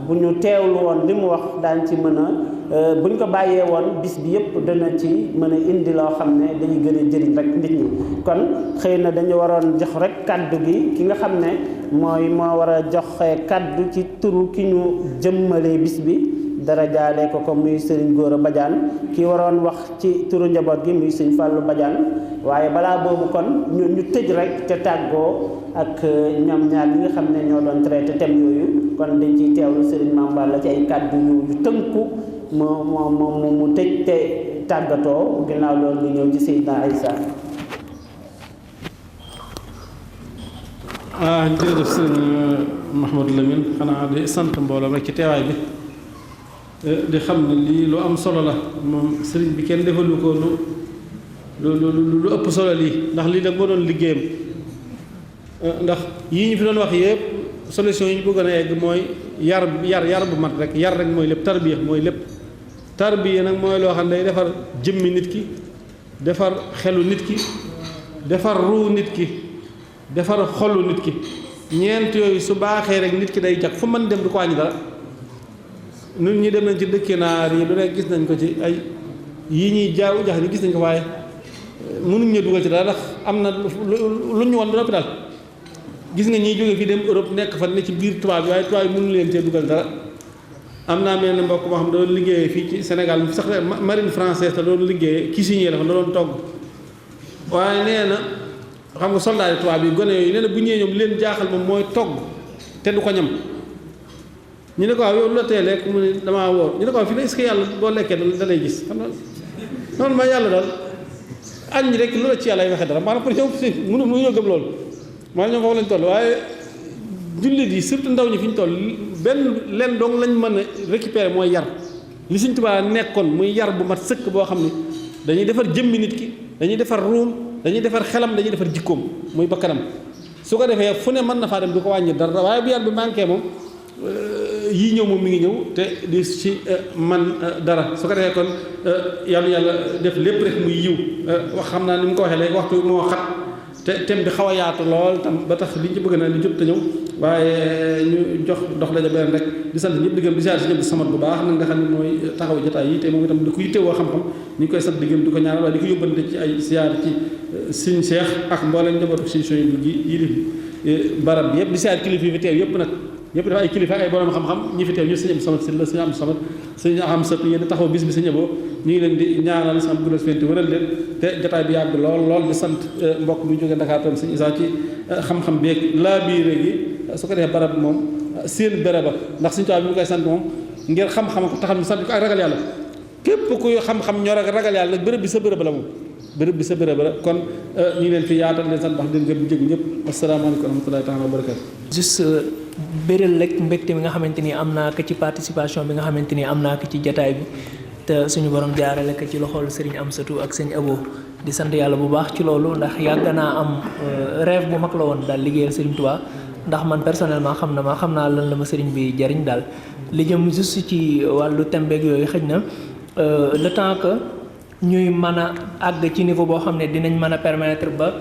bu ñu teewlu woon li mu wax daan ci mën a buñ ko bàyyee woon bis bi yëpp dana ci mën a indi loo xam ne dañuy gën a jëriñ rek nit ñi kon xëy na dañu waroon jox rek kaddu gi ki nga xam ne moo war a joxe kaddu ci turu ki ñu jëmmalee bis bi dara jaale ko muy Serigne Gora Badiane ki waroon wax ci turu njaboot gi muy Serigne Fallou Badiane waaye balaa boobu kon ñu tëj rek te tàggoo ak ñoom ñaar ñi nga xam ne ñoo doon traité thème yooyu kon dañ ciy teewlu Serigne Mame Balla ci ay kaddu yu tënku mu tëj te tàggatoo ginnaaw loolu ñu ñëw ci Seydina Issa. jërëjëf Serigne Mouhamadou Lamine xanaa di sant mbooloo rek ci teewaay bi di xam ne lii lu am solo la moom Serigne bi kenn defalu ko lu ëpp solo lii ndax lii nag moo doon liggéeyam ndax yii ñu fi doon wax yëpp solution yi ñu bëggoon a egg mooy yar bu mat rek yar rek mooy lépp tarbiya mooy lépp tarbiya nag mooy loo xam ne day defar jëmmi nit ki defar xelu nit ki defar ruu nit ki defar xolu nit ki ñeent yooyu su baaxee rek nit ki day jag fu mën dem du ko wàññi dara ñun ñi dem nañ ci dëkki naar yi lu nekk gis nañ ko ci ay yii ñuy jaaw jax ni gis nañ ko waaye mënuñ ñu dugal ci dara ndax am na lu ñu woon ba noppi daal gis nga ñiy jóge fii dem Europe nekk fa ne ci biir tubaab yi waaye tubaab yi mënu leen cee dugal dara am naa mel ne mbokk moo xam ne doon liggéeyee fii ci Sénégal sax marine française te doon liggéeyee cuisinier la fa da doon togg waaye nee na xam nga soldat yi tubaab yi gone yooyu nee na bu ñëwee ñoom leen jaaxal moom mooy togg te du ko ñam ñu ne ko waaw yow lu la tee lekk mu ne damaa woor ñu ne ko waaw fii ne est-ce que yàlla boo lekkee da lay gis xam nga noonu ma yàlla daal añ rek lu la ci yàlla ay waxee dara maanaam pour ñoom mënuñoo gëm loolu maanaam ñoom foofu lañ toll waaye jullit yi surtout ndaw ñi fi ñu toll leen dong lañ mën a récupérer mooy yar li Sëñ Tuubaa nekkoon muy yar bu mat sëkk boo xam ne dañuy defar jëmmi nit ki dañuy defar ruum dañuy defar xelam dañuy defar jikkoom muy bakkanam su ko defee fu ne mën na faa dem du ko wàññi dara waaye bu yar bi manqué moom yii ñëw moom mi ngi ñëw te di ci man dara su ko defee kon yàlla def lépp rek muy yiw wax xam naa ni mu ko waxee léegi waxtu moo xat te thème bi xaw a yaatu lool tam ba tax liñ ci bëgg na li jot te ñëw waaye ñu jox dox daja benn rek di sant ñëpp di gëm di si ñëpp samat bu baax nag nga xam ne mooy taxaw jotaay yi te moom itam di ko yittewoo xam-xam ñu ngi koy sant di gëm di ko ñaanal waaye di ko yóbbante ci ay siyaar ci Sëñ Seex ak mbooleem njabootu Sëñ Suhaybu gi yilif barab bi yëpp di siyaar kilifa yi fi teew yëpp nag ñëpp dafa ay kilifa ak ay borom xam-xam ñi fi teew ñu sëñ am samat si la sëñ am samat sëñ am sat yéen taxaw bis bi sa ñëboo ñu ngi leen di ñaanal sam gudas fenti wëral leen te jotaay bi yàgg lool di sant mbokk bi jógee Dakar tam sëñ Issa ci xam-xam beeg laa biire gi su ko defee barab moom seen béréba ndax suñu tubaab bi mu koy sant moom ngir xam-xam ko taxal mu sant ko ak ragal yàlla képp kuy xam-xam ñor ak ragal yàlla nag béréb bi sa béréba la moom béréb bi sa béréba la kon ñu ngi leen fi yaatal leen sant wax leen gën bu jégg ñëpp asalaamaaleykum wa rahmatullahi taala wa barakatu juste béral rek mbégte mi nga xamante ni am naa ko ci participation bi nga xamante ni am naa ko ci jataay bi te suñu borom jaarale ko ci loxol Serigne Amsatou ak Serigne Abo di sant yàlla bu baax ci loolu ndax yàgg naa am rêve bu mag la woon daal liggéeyal Serigne Touba ndax man personnellement xam naa lan la ma Serigne bi jariñ daal li jëm juste ci wàllu tembeeg yooyu xëj na le temps que ñuy mën a àgg ci niveau boo xam ne dinañ mën a permettre ba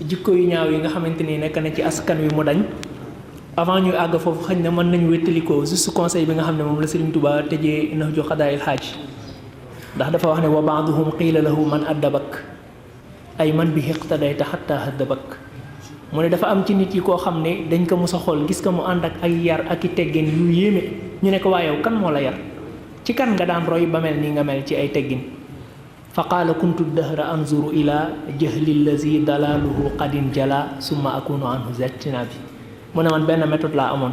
jikko yu ñaaw yi nga xamante ni nekk na ci askan wi mu dañ. avant ñuy àgg foofu xëy na mën nañu wéttalikoo juste conseil bi nga xam ne moom la Serigne Touba tëjee Nahju Qadaa'il Haaj ndax dafa wax ne wa ba'duhum qiila lahu man addabak ay man bi iqtadayta hatta haddabak mu ne dafa am ci nit yi koo xam ne dañ ko mos a xool gis ko mu ànd ak ay yar ak i teggin yu yéeme ñu ne ko waa yow kan moo la yar ci kan nga daan roy ba mel ni nga mel ci ay teggin fa qaala kuntu dahra anzuru ila jahli allazi dalaaluhu qadin jala summa akunu anhu zattina bi mu ne man benn méthode laa amoon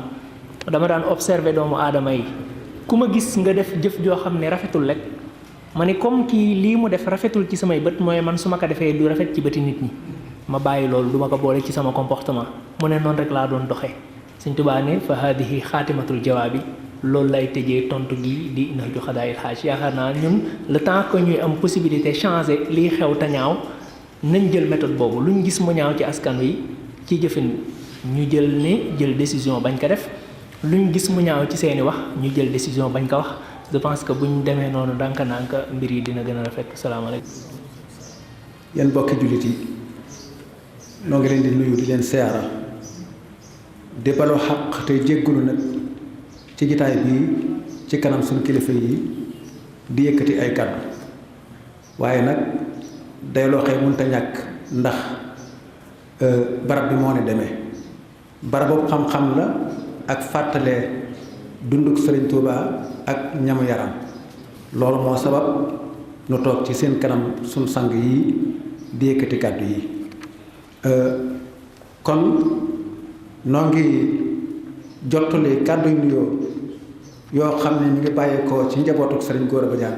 dama daan observer doomu aadama yi ku ma gis nga def jëf joo xam ne rafetul rek ma ne comme kii lii mu def rafetul ci samay bët mooy man su ma ko defee du rafet ci bëti nit ñi ma bàyyi loolu du ma ko boole ci sama comportement mu ne noonu rek laa doon doxee Sëñ Tuubaa ne fa haadihi xaatimatul jawaabi loolu lay tëjee tontu gi di Nahju Qadaa'il Haaj yaakaar naa ñun le temps que ñuy am possibilité changer lii xew te ñaaw nañ jël méthode boobu luñ gis mu ñaaw ci askan wi ci jëfin ñu jël décision bañ ko def luñ gis mu ñaaw ci seeni wax ñu jël décision bañ ko wax je pense que buñ demee noonu ndànk-ndànk mbir yi dina gën a rafet salaamaaleykum. yan bokki jullit yi noo ngi leen di nuyu di leen siyaara di baloo xaq tey jéggulu nag ci jitaay bii ci kanam suñu kilifa yi di yëkkati ay kàddu waaye nag day loo xëy mënta ñàkk ndax barab bi moo ne demee barabu xam-xam la ak fàttalee dunduk Sëriñ Tuuba ak ñamu yaram loolu moo sabab nu toog ci seen kanam suñu sang yi di yëkkati kàddu yi kon noo ngi jottali kàddu yu nuyoo yoo xam ne ñu ngi bàyyeekoo ci njabootuk Sëriñ Góora Badiane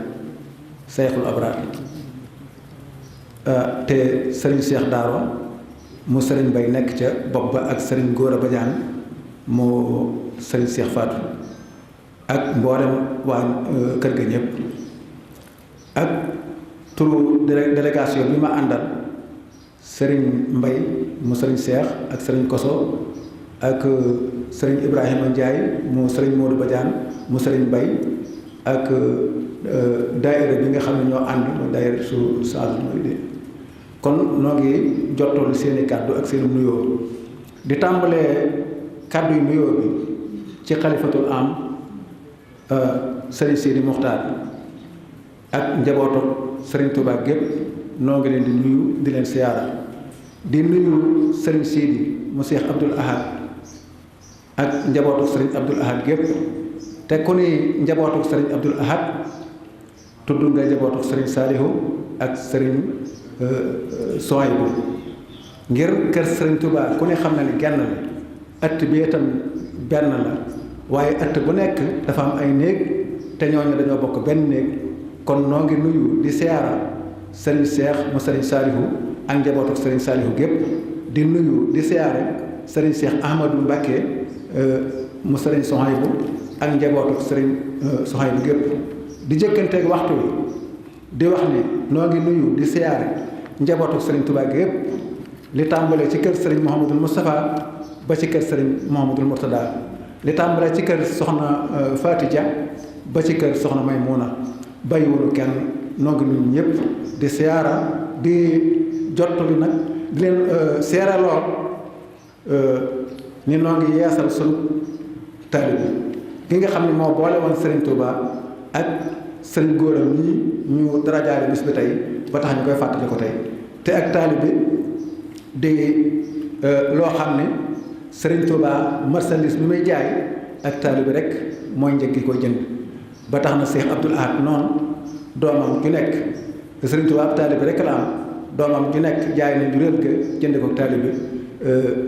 Seyxul Abraar te Sëriñ Seex Daaro mu Sëriñ Bay nekk ca bopp ba ak Sëriñ Góora Badiane mu Sëriñ Seex Faatu ak mboolem waa kër ga ñëpp ak turu délégation bi ma àndal Sëriñ Mbay mu Sëriñ Seex ak Sëriñ Koso ak Sëriñ Ibrahima Ndiaye mu Sëriñ Modou Badiane mu Sëriñ Mbay ak daayira bi nga xam ne ñoo ànd mooy daayira su Saadu mooy de kon noo ngi jottali seeni kàddu ak seeni nuyoo di tàmbalee kàddu yu nuyoo bi ci xalifatul am Sëriñ Sidi Muxtaar ak njabootu Sëriñ Tuubaa gépp noo ngi leen di nuyu di leen siyaara di nuyu Sëriñ Sidi mu Seex Abdul Ahad ak njabootu Sëriñ Abdul Ahad gépp te ku ni njabootu Sëriñ Abdul Ahad tudd nga njabootu Sëriñ Saalihu ak Sëriñ Sohaybu ngir kër Sëriñ Tuubaa ku ne xam na ni genn la ëtt bi itam benn la waaye ëtt bu nekk dafa am ay néeg te ñooñu dañoo bokk benn néeg kon noo ngi nuyu di siyaara Sëriñ Seex mu Sëriñ Saalihu ak njabootu Sëriñ Saalihu gépp di nuyu di siyaare Sëriñ Seex Ahmadu Mbàkke mu Sëriñ Sohaybu ak njabootu Sëriñ Sohaybu gépp di jëkkanteeg waxtu wi di wax ni noo ngi nuyu di siyaare njabootu Sëriñ Tuubaa gépp li tàmbalee ci kër Sëriñ Mouhamadul Moustapha ba ci kër Sëriñ Mouhamadul Mourtada li tàmbalee ci kër soxna Fatija ba ci kër soxna Maymuna bàyyiwulu kenn noo ngi nuyu ñëpp di siyaara di jottali nag di leen seeraloo ni noo ngi yeesal sunu taalibe gi nga xam ne moo boole woon Sëriñ Tuubaa ak Sëriñ Góora ñii ñu darajaale bis bi tey ba tax ñu koy fàttali ko tey te ak taalibe di loo xam ne Sëriñ Tuubaa marchandise bi muy jaay ak taalibe rek mooy njëg gi koy jënd ba tax na Seex Abdul Ahad noonu doomam ju nekk Sëriñ Tuubaa ab taalibe rek la am doomam ju nekk jaay na juréel ga jënd ko taalibe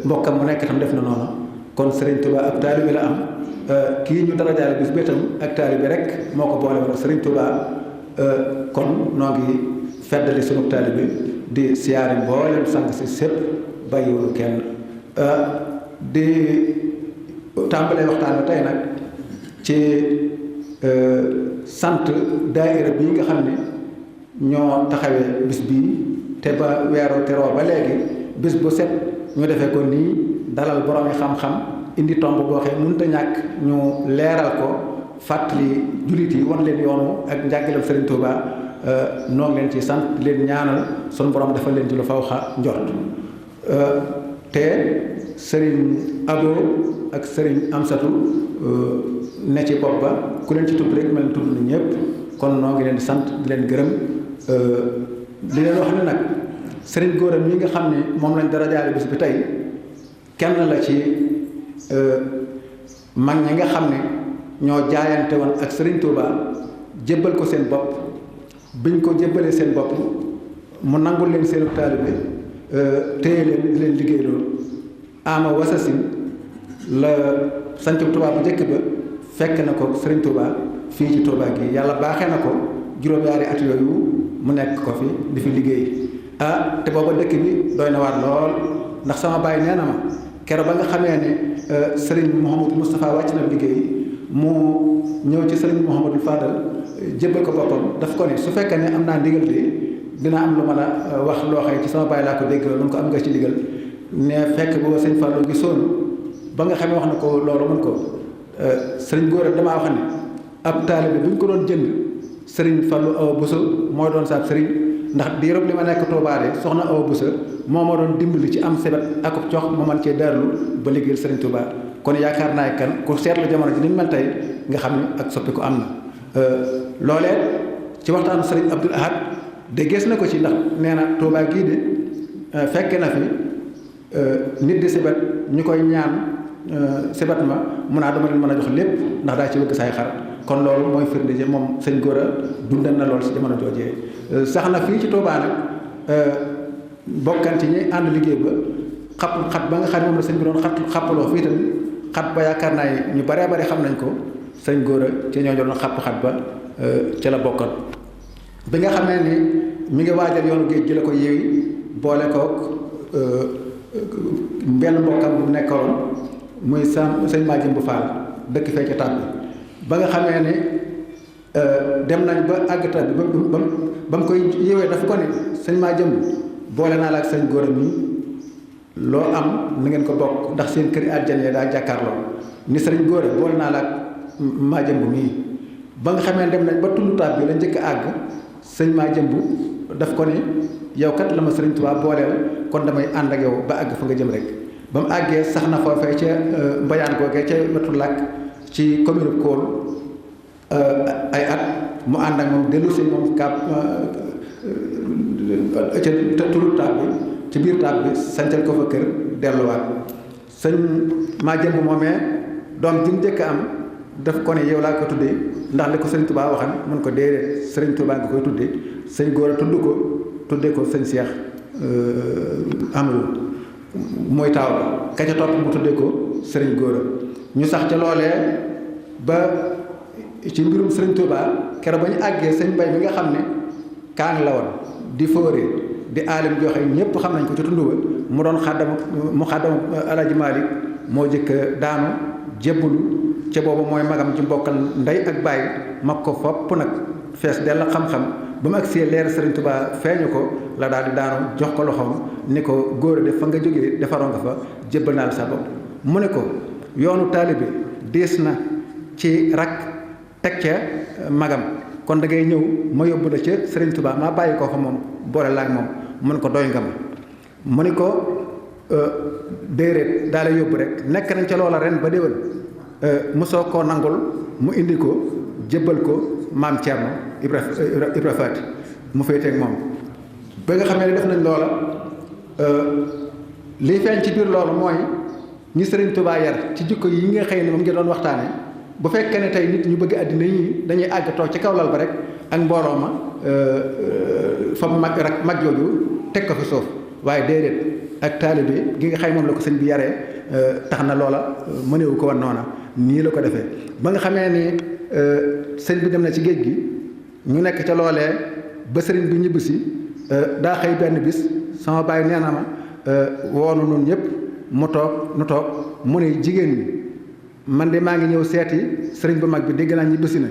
mbokkam mu nekk itam def na noonu kon Sëriñ Tuubaa ab taalibe la am kii ñu dara jaale bis bi itam ak taalibe rek moo ko boole woon Sëriñ Tuubaa kon noo ngi feddali sunu taalibe di siyaari mboolem sang si sépp bàyyiwul kenn di tàmbalee waxtaan bi tey nag ci sant daayira bii nga xam ne ñoo taxawee bis bii te ba weeru teroo ba léegi bis bu set ñu defee ko nii dalal borom yi xam-xam indi tomb boo xam mënut a ñàkk ñu leeral ko fàttali jullit yi wan leen yoonu ak njàngaleem Sëriñ Tuubaa noo ngi leen ci sant leen ñaanal sunu borom dafa leen ci lu faw xa njort te sëriñ Abo ak sëriñ Amsatu ne ci bopp ba ku leen ci tudd rek mel ni tudd na ñëpp kon noo ngi leen di sant di leen gërëm li leen wax ne nag sëriñ Gora mi nga xam ne moom lañ dara jaale bis bi tey kenn la ci mag ñi nga xam ne ñoo jaayante woon ak sëriñ Touba jébbal ko seen bopp biñ ko jébbalee seen bopp mu nangul leen seenu taalibe téye leen di leen liggéey loolu ama wasasin la sancub Touba bu njëkk ba fekk na ko sëriñ Touba fii ci Touba gi yàlla baaxee na ko juróom-ñaari at yooyu mu nekk ko fi di fi liggéey te booba dëkk bi doy na waar lool ndax sama baay nee na ma keroog ba nga xamee ne sëriñ Mouhamadou Moustapha wàcc na liggéey mu ñëw ci sëriñ Mouhamadou Fadal jébbal ko boppam daf ko ne su fekkee ne am naa ndigal de dina am lu ma la wax loo xëy ci sama baay laa ko dégg mun ko am nga ci ndigal ne fekk booba sëñ Fallou gi soon ba nga xamee wax na ko loolu mun ko sëriñ Gora damaa wax ne ab taalibe bu ñu ko doon jënd sëriñ Fallou Awa Bousso mooy doon saab sëriñ ndax diirub li ma nekk Touba de soxna Awa Bousso moo ma doon dimbali ci am sebet ak cox ma man cee daarlu ba liggéeyal sëriñ Touba kon yaakaar naa kan ku seetlu jamono ji ni mu mel tey nga xam ne ak soppi ko am na loolee ci waxtaanu sëriñ Abdoul Ahad de gis na ko ci ndax nee na Touba gii de fekke na fi nit di sebet ñu koy ñaan sebet ma mun naa dama leen mën a jox lépp ndax daa ci bëgg saay xar kon loolu mooy firnde ji moom sëñ Gora dundal na lool si jamono joojee sax na fii ci Touba nag bokkan ci ñi ànd liggéey ba xat ba nga xam ne moom la sëñ bi doon xappaloo fii tamit xat ba yaakaar naa ñu baree bari xam nañ ko sëñ Gora ci ñoo doon xat ba ca la bokkat bi nga xamee ni mi ngi waajal yoonu géej gi la ko yeewi boole kook benn mbokkam bu nekkoon muy sëñ Majim bu Faal dëkk fee ca tàbbi ba nga xamee ne dem nañ ba àgg tàbbi ba mu koy yéwee dafa ko ne sëñ Majim boole naa la ak sëñ Gora mi loo am na ngeen ko bokk ndax seen kër àjjana daa jàkkaarloo ni sëriñ Gora boole naa la ak Majim bu mii ba nga xamee dem nañ ba tund tàbbi la njëkk a àgg sëñ Majim bu daf ko ne yow kat la ma sëriñ Tuubaa booleel kon damay ànd ak yow ba àgg fa nga jëm rek ba mu àggee sax na foofee ca mbayaan googee ca wetu làkk ci commune Kool ay at mu ànd ak moom dellu si moom kàpp ca turu taab bi ci biir taab bi sancal ko fa kër delluwaat sëñ Majim bu moomee doom ji mu njëkk am daf ko ne yow laa ko tuddee ndax li ko sëriñ Touba waxan mun ko déedéet sëriñ Touba nga koy tuddee sëñ Gora tuddee ko sëñ Cheikh Amadou mooy taaw ba ka ca topp mu tuddee ko sëriñ Gora ñu sax ca loolee ba ci mbirum sëriñ Touba keroog ba ñu àggee sëñ Mbay mi nga xam ne kaan la woon di fóore di aalim joxe ñëpp xam nañ ko ci tund ba mu doon mu xaddam Alaaji Maalik moo jëkk daanu jébbalu ca boobu mooy magam ci mbokkal ndey ak bàyyi mag ko fopp nag fees dell xam-xam ba mu agsee leer sëriñ Touba feeñu ko la daal di daanu jox ko loxoom ni ko Gora de fa nga jógee defaroon nga fa jébbal naa la sa bopp mu ne ko yoonu taalibe diis na ci rak teg ca magam kon da ngay ñëw ma yóbbu la ca sëriñ Touba maa bàyyi koo fa moom boole la ak moom mu ne ko doy nga ma mu ne ko déedéet daa lay yóbbu rek nekk nañ ca loola ren ba déwén mosoo koo nangul mu indi ko jébbal ko maam Thierno Ibra Faati mu féeteeg moom ba nga xamee ne def nañ loola liy feeñ ci biir loolu mooy ñi sëriñ Touba yar ci jikko yi nga xëy ne moom ngi doon waxtaane bu fekkee ne tey nit ñu bëgg àddina yi dañuy àgg toog ci kaw lal ba rek ak mbooloo ma fa mag rak mag jooju teg ko fi suuf waaye déedéet ak taalibe gi nga xëy moom la ko sëñ bi yaree tax na loola mënewu ko woon noona nii la ko defee ba nga xamee ni sëñ bi dem na ci géej gi ñu nekk ca loolee ba sëriñ bi ñibbisi daa xëy benn bis sama baay nee na ma woonu nun ñëpp mu toog mu ne jigéen ñi man de maa ngi ñëw seeti sëriñ bu mag bi dégg naa ñibbisi na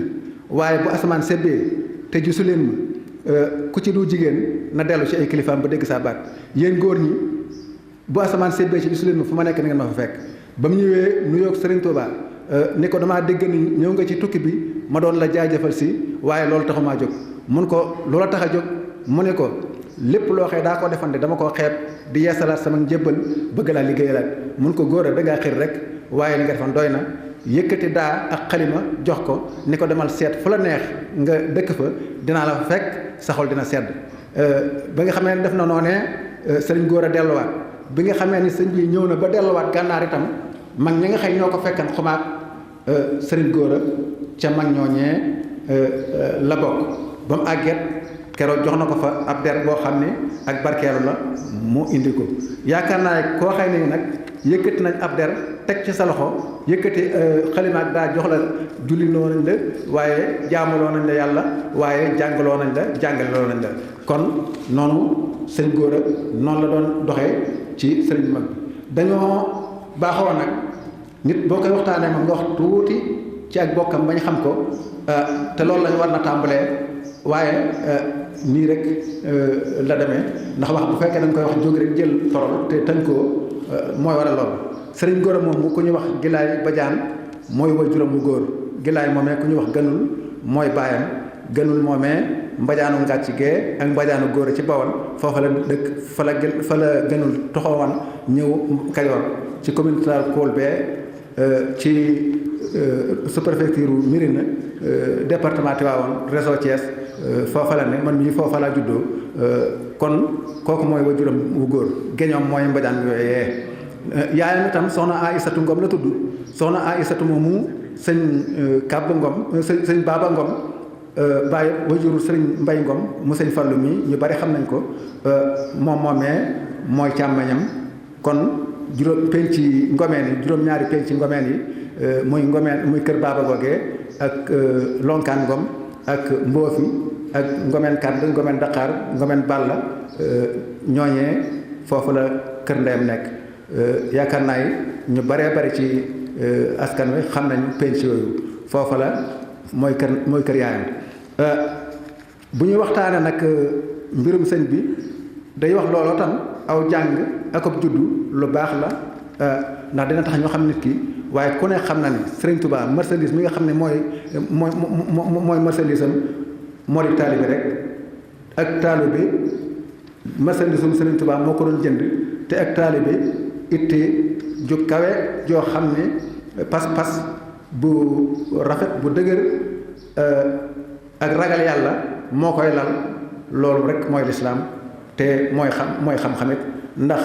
waaye bu asamaan sebbee te gisu leen ma ku ci du jigéen na dellu ci ay kilifaam ba dégg saa baat yéen góor ñi bu asamaan sebbee ci gisu leen ma fu ma nekk na ngeen ma fa fekk ba mu ñëwee nuyoog sëriñ Touba ni ko damaa dégg ni ñëw nga ci tukki bi ma doon la jaajëfal si waaye loolu taxumaa jóg mun ko loola tax a jóg mu ne ko lépp loo xëy daa ko defante dama koo xeeb di yeesalaat sama njébbal bëgg laa liggéeyalaat mun ko góor a dangaa xir rek waaye li nga defoon doy na yëkkati daa ak xalima jox ko ni ko demal seet fu la neex nga dëkk fa dinaa la fa fekk sa xol dina sedd ba nga xamee ne def na noonee sëriñ góor a delluwaat bi nga xamee ni sëñ bi ñëw na ba delluwaat gànnaar itam mag ñi nga xëy ñoo ko fekkan xumaag sëriñ góor a ca mag ñooñee la bokk ba mu àgget keroog jox na ko fa ab der boo xam ne ak barkeelu la mu indi ko yaakaar naa ne koo xëy ne nag yëkkati nañ ab der teg ci sa loxo yëkkati xalima ak daa jox la julliloo nañ la waaye jaamuloo nañ la yàlla waaye jàngaloo nañ la jàngaloo nañ la kon noonu sëñ góor a noonu la doon doxee ci sëriñ mag bi dañoo baaxoo nag nit boo koy waxtaanee moom nga wax tuuti ci ak bokkam bañ xam ko te loolu lañ war na tàmbalee waaye nii rek la demee ndax wax bu fekkee dañ koy wax jóg rek jël parole te tënkoo mooy waral loolu sëriñ góor a moom mu ku ñu wax Gilaay Badiane mooy waajuram bu góor Gilaay moomee ku ñu wax gënul mooy baayam gënul moomee mbajaanu ngàcc gee ak mbajaanu góor a ci Bawol foofa la dëkk fa la gënul toxowan ñëw Kajoor ci commune rurale Koul bee ci sous-préfecture Mirina département Tivaouane réseau Thiès foofa la ne man mii foofa laa juddoo kon kooku mooy waajuram wu góor géñoom mooy mbajaan yooyee yaayam itam soxna Aïssatou Ngom la tudd soxna Aïssatou moomu sëñ Kàbb Ngom sëñ Baaba Ngom bàyyi waajuru sëriñ Mbay Ngom mu sëñ Fallu mi ñu bari xam nañ ko moom moomee mooy càmmeñam kon juróom penc ngomeen yi juróom-ñaari penc ngomeen yi muy kër Baaba Googee ak Lonkaan Ngom ak Mboofi ak ngomeen Kàdd ngomeen Daqaar ngomeen Balla ñooñee foofu la kër ndeyam nekk yaakaar naa ñu baree bari ci askan wi xam nañ penc yooyu foofa la mooy kër yaayam bu ñuy waxtaane nag mbirum sëñ bi day wax looloo tam aw jàng ak ab juddu lu baax la ndax dina tax ñoo xam nit ki waaye ku ne xam na ni Sëriñ Tuubaa marchandise mi nga xam ne mooy marchandise am moo di taalibe rek ak taalibe marchandise am Sëriñ Tuubaa moo ko doon jënd te ak taalibe itte ju kawe joo xam ne pas-pas bu rafet bu dëgër ak ragal yàlla moo koy lal loolu rek mooy lislaam te mooy xam-xamit ndax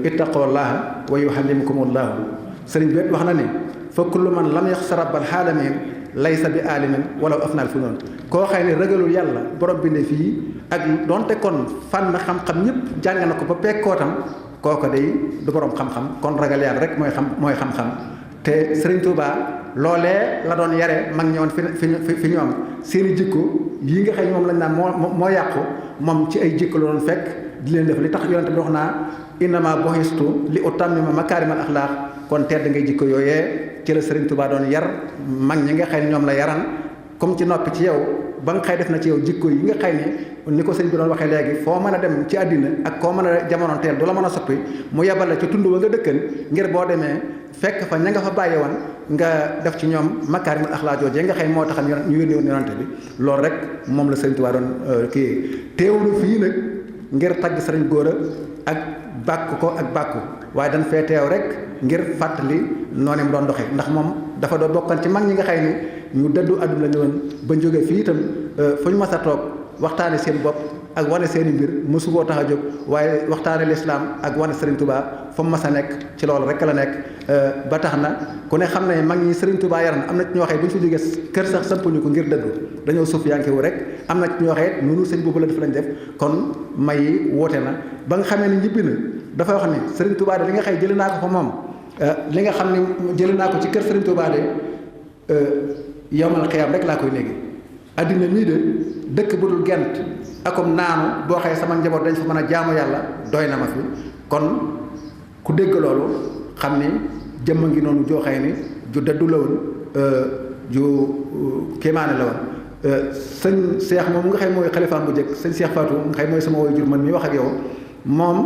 ittaqullaha wa yuhallimukumullahu sëriñ bi wax na ni fa kullu man lam yaxsa rabbal alamin laysa bi alimin walaw afnal fu noonu koo xëy ne ragalul yàlla borom binde fii ak donte kon fànn xam-xam ñëpp jàng na ko ba pekkootam kooko day du borom xam-xam kon ragal yàlla rek mooy xam-xam te Sëriñ Tuubaa loolee la doon yare mag ñoon fi ñoom seeni jikko yi nga xëy moom lañ naan moo yàqu moom ci ay jikko la doon fekk di leen def li tax yonente bi wax naa innama bu'istu li utammima makaarimal axlaaq kon tedd ngay jikko yooyee ci la Sëriñ Tuubaa doon yar mag ñi nga xëy ne ñoom la yaran comme ci noppi ci yow ba nga xëy def na ci yow jikko yi nga xëy ne ni ko sëñ bi doon waxee léegi foo mën a dem ci àddina ak koo mën a jamono teel du la mën a soppi mu yebal la ci tund wa nga dëkkan ngir boo demee fekk fa ña nga fa bàyyi woon nga def ci ñoom makaarimul axlaaq joojee nga xëy moo taxan ñu yónni woon yonante bi loolu rek moom la Sëriñ Tuubaa doon kii teewlu fii nag ngir tagg Sëriñ Góora ak bàkk ko ak bàkku waaye dañ fee teew rek ngir fàttali noonu mu doon doxee ndax moom dafa doon bokkan ci mag ñi nga xëy ni ñu dëddu àdduna la ñu woon ba jógee fii itam fu ñu mas a toog waxtaane seen bopp ak wane seen i mbir mësu koo tax a jóg waaye waxtaane lislaam ak wane Sëriñ Tuubaa fa mu mas a nekk ci loolu rek la nekk ba tax na ku ne xam ne mag ñi Sëriñ Tuubaa yar na am na ci ñoo xëy bu ñu fi jógee kër sax sampuñu ko ngir dëddu dañoo suuf yanke wu rek am na ci ñoo xëy noonu sëñ boobu la def lañ def kon may woote na ba nga xamee ne ñibbi na dafa wax ne Sëriñ Tuubaa de li nga xëy jëlee naa ko fa moom li nga xam ne jëlee naa ko ci kër Sëriñ Tuubaa de yowmal xiyaam rek laa koy léegi addina mii de dëkk bu dul gent akom naanu boo xëyee sama njaboot dañ fa mën a jaamu yàlla doy na ma fi kon ku dégg loolu xam ni jëmm ngi noonu joo xëy ni ju dëddu la woon ju kéemaane la woon sëñ Seex moom nga xëy mooy xalifaam bu njëkk sëñ Seex Faatu nga xëy mooy sama waajur man mi wax ak yow moom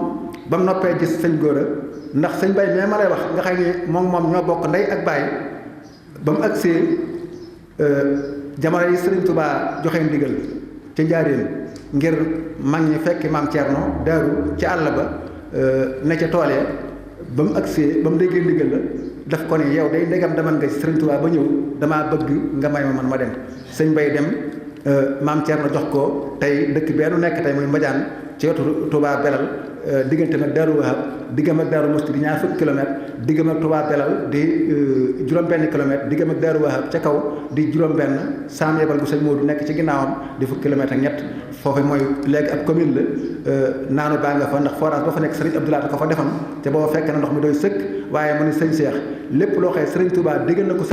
ba mu noppee gis sëñ Góora ndax sëñ Bay mais ma lay wax nga xëy ni moom ñoo bokk ndey ak baay ba mu agsee jamono yi Sëriñ Tuubaa joxe ndigal ca Njaaréem ngir mag ñi fekk maam Thierno daaru ci àll ba ne ca tool ya ba mu agsee ba mu déggee ndigal la daf ko ne yow day ndegam demal nga ci Sëriñ Tuubaa ba ñëw damaa bëgg nga may ma man ma dem sëñ Mbay dem maam Thierno jox ko tey dëkk benn nekk tey muy Mbadiane ci wetu Touba Belal diggante nag Daaru Wahab diggam ak Daaru Musti di ñaar fukki kilomètre diggam ak Touba Belal di juróom-benn kilomètre diggam ak Daaru Wahab ca kaw di juróom-benn saam yebal bu sëñ Moodu nekk ci ginnaawam di fukki kilomètre ak ñett foofu mooy léegi ab commune la naanu baa nga fa ndax forage ba fa nekk Sëriñ Abdoulaye ko fa defoon te booba fekk na ndox mi doy sëkk waaye mu ni sëñ Cheikh lépp loo xëy Sëriñ Touba déggal na ko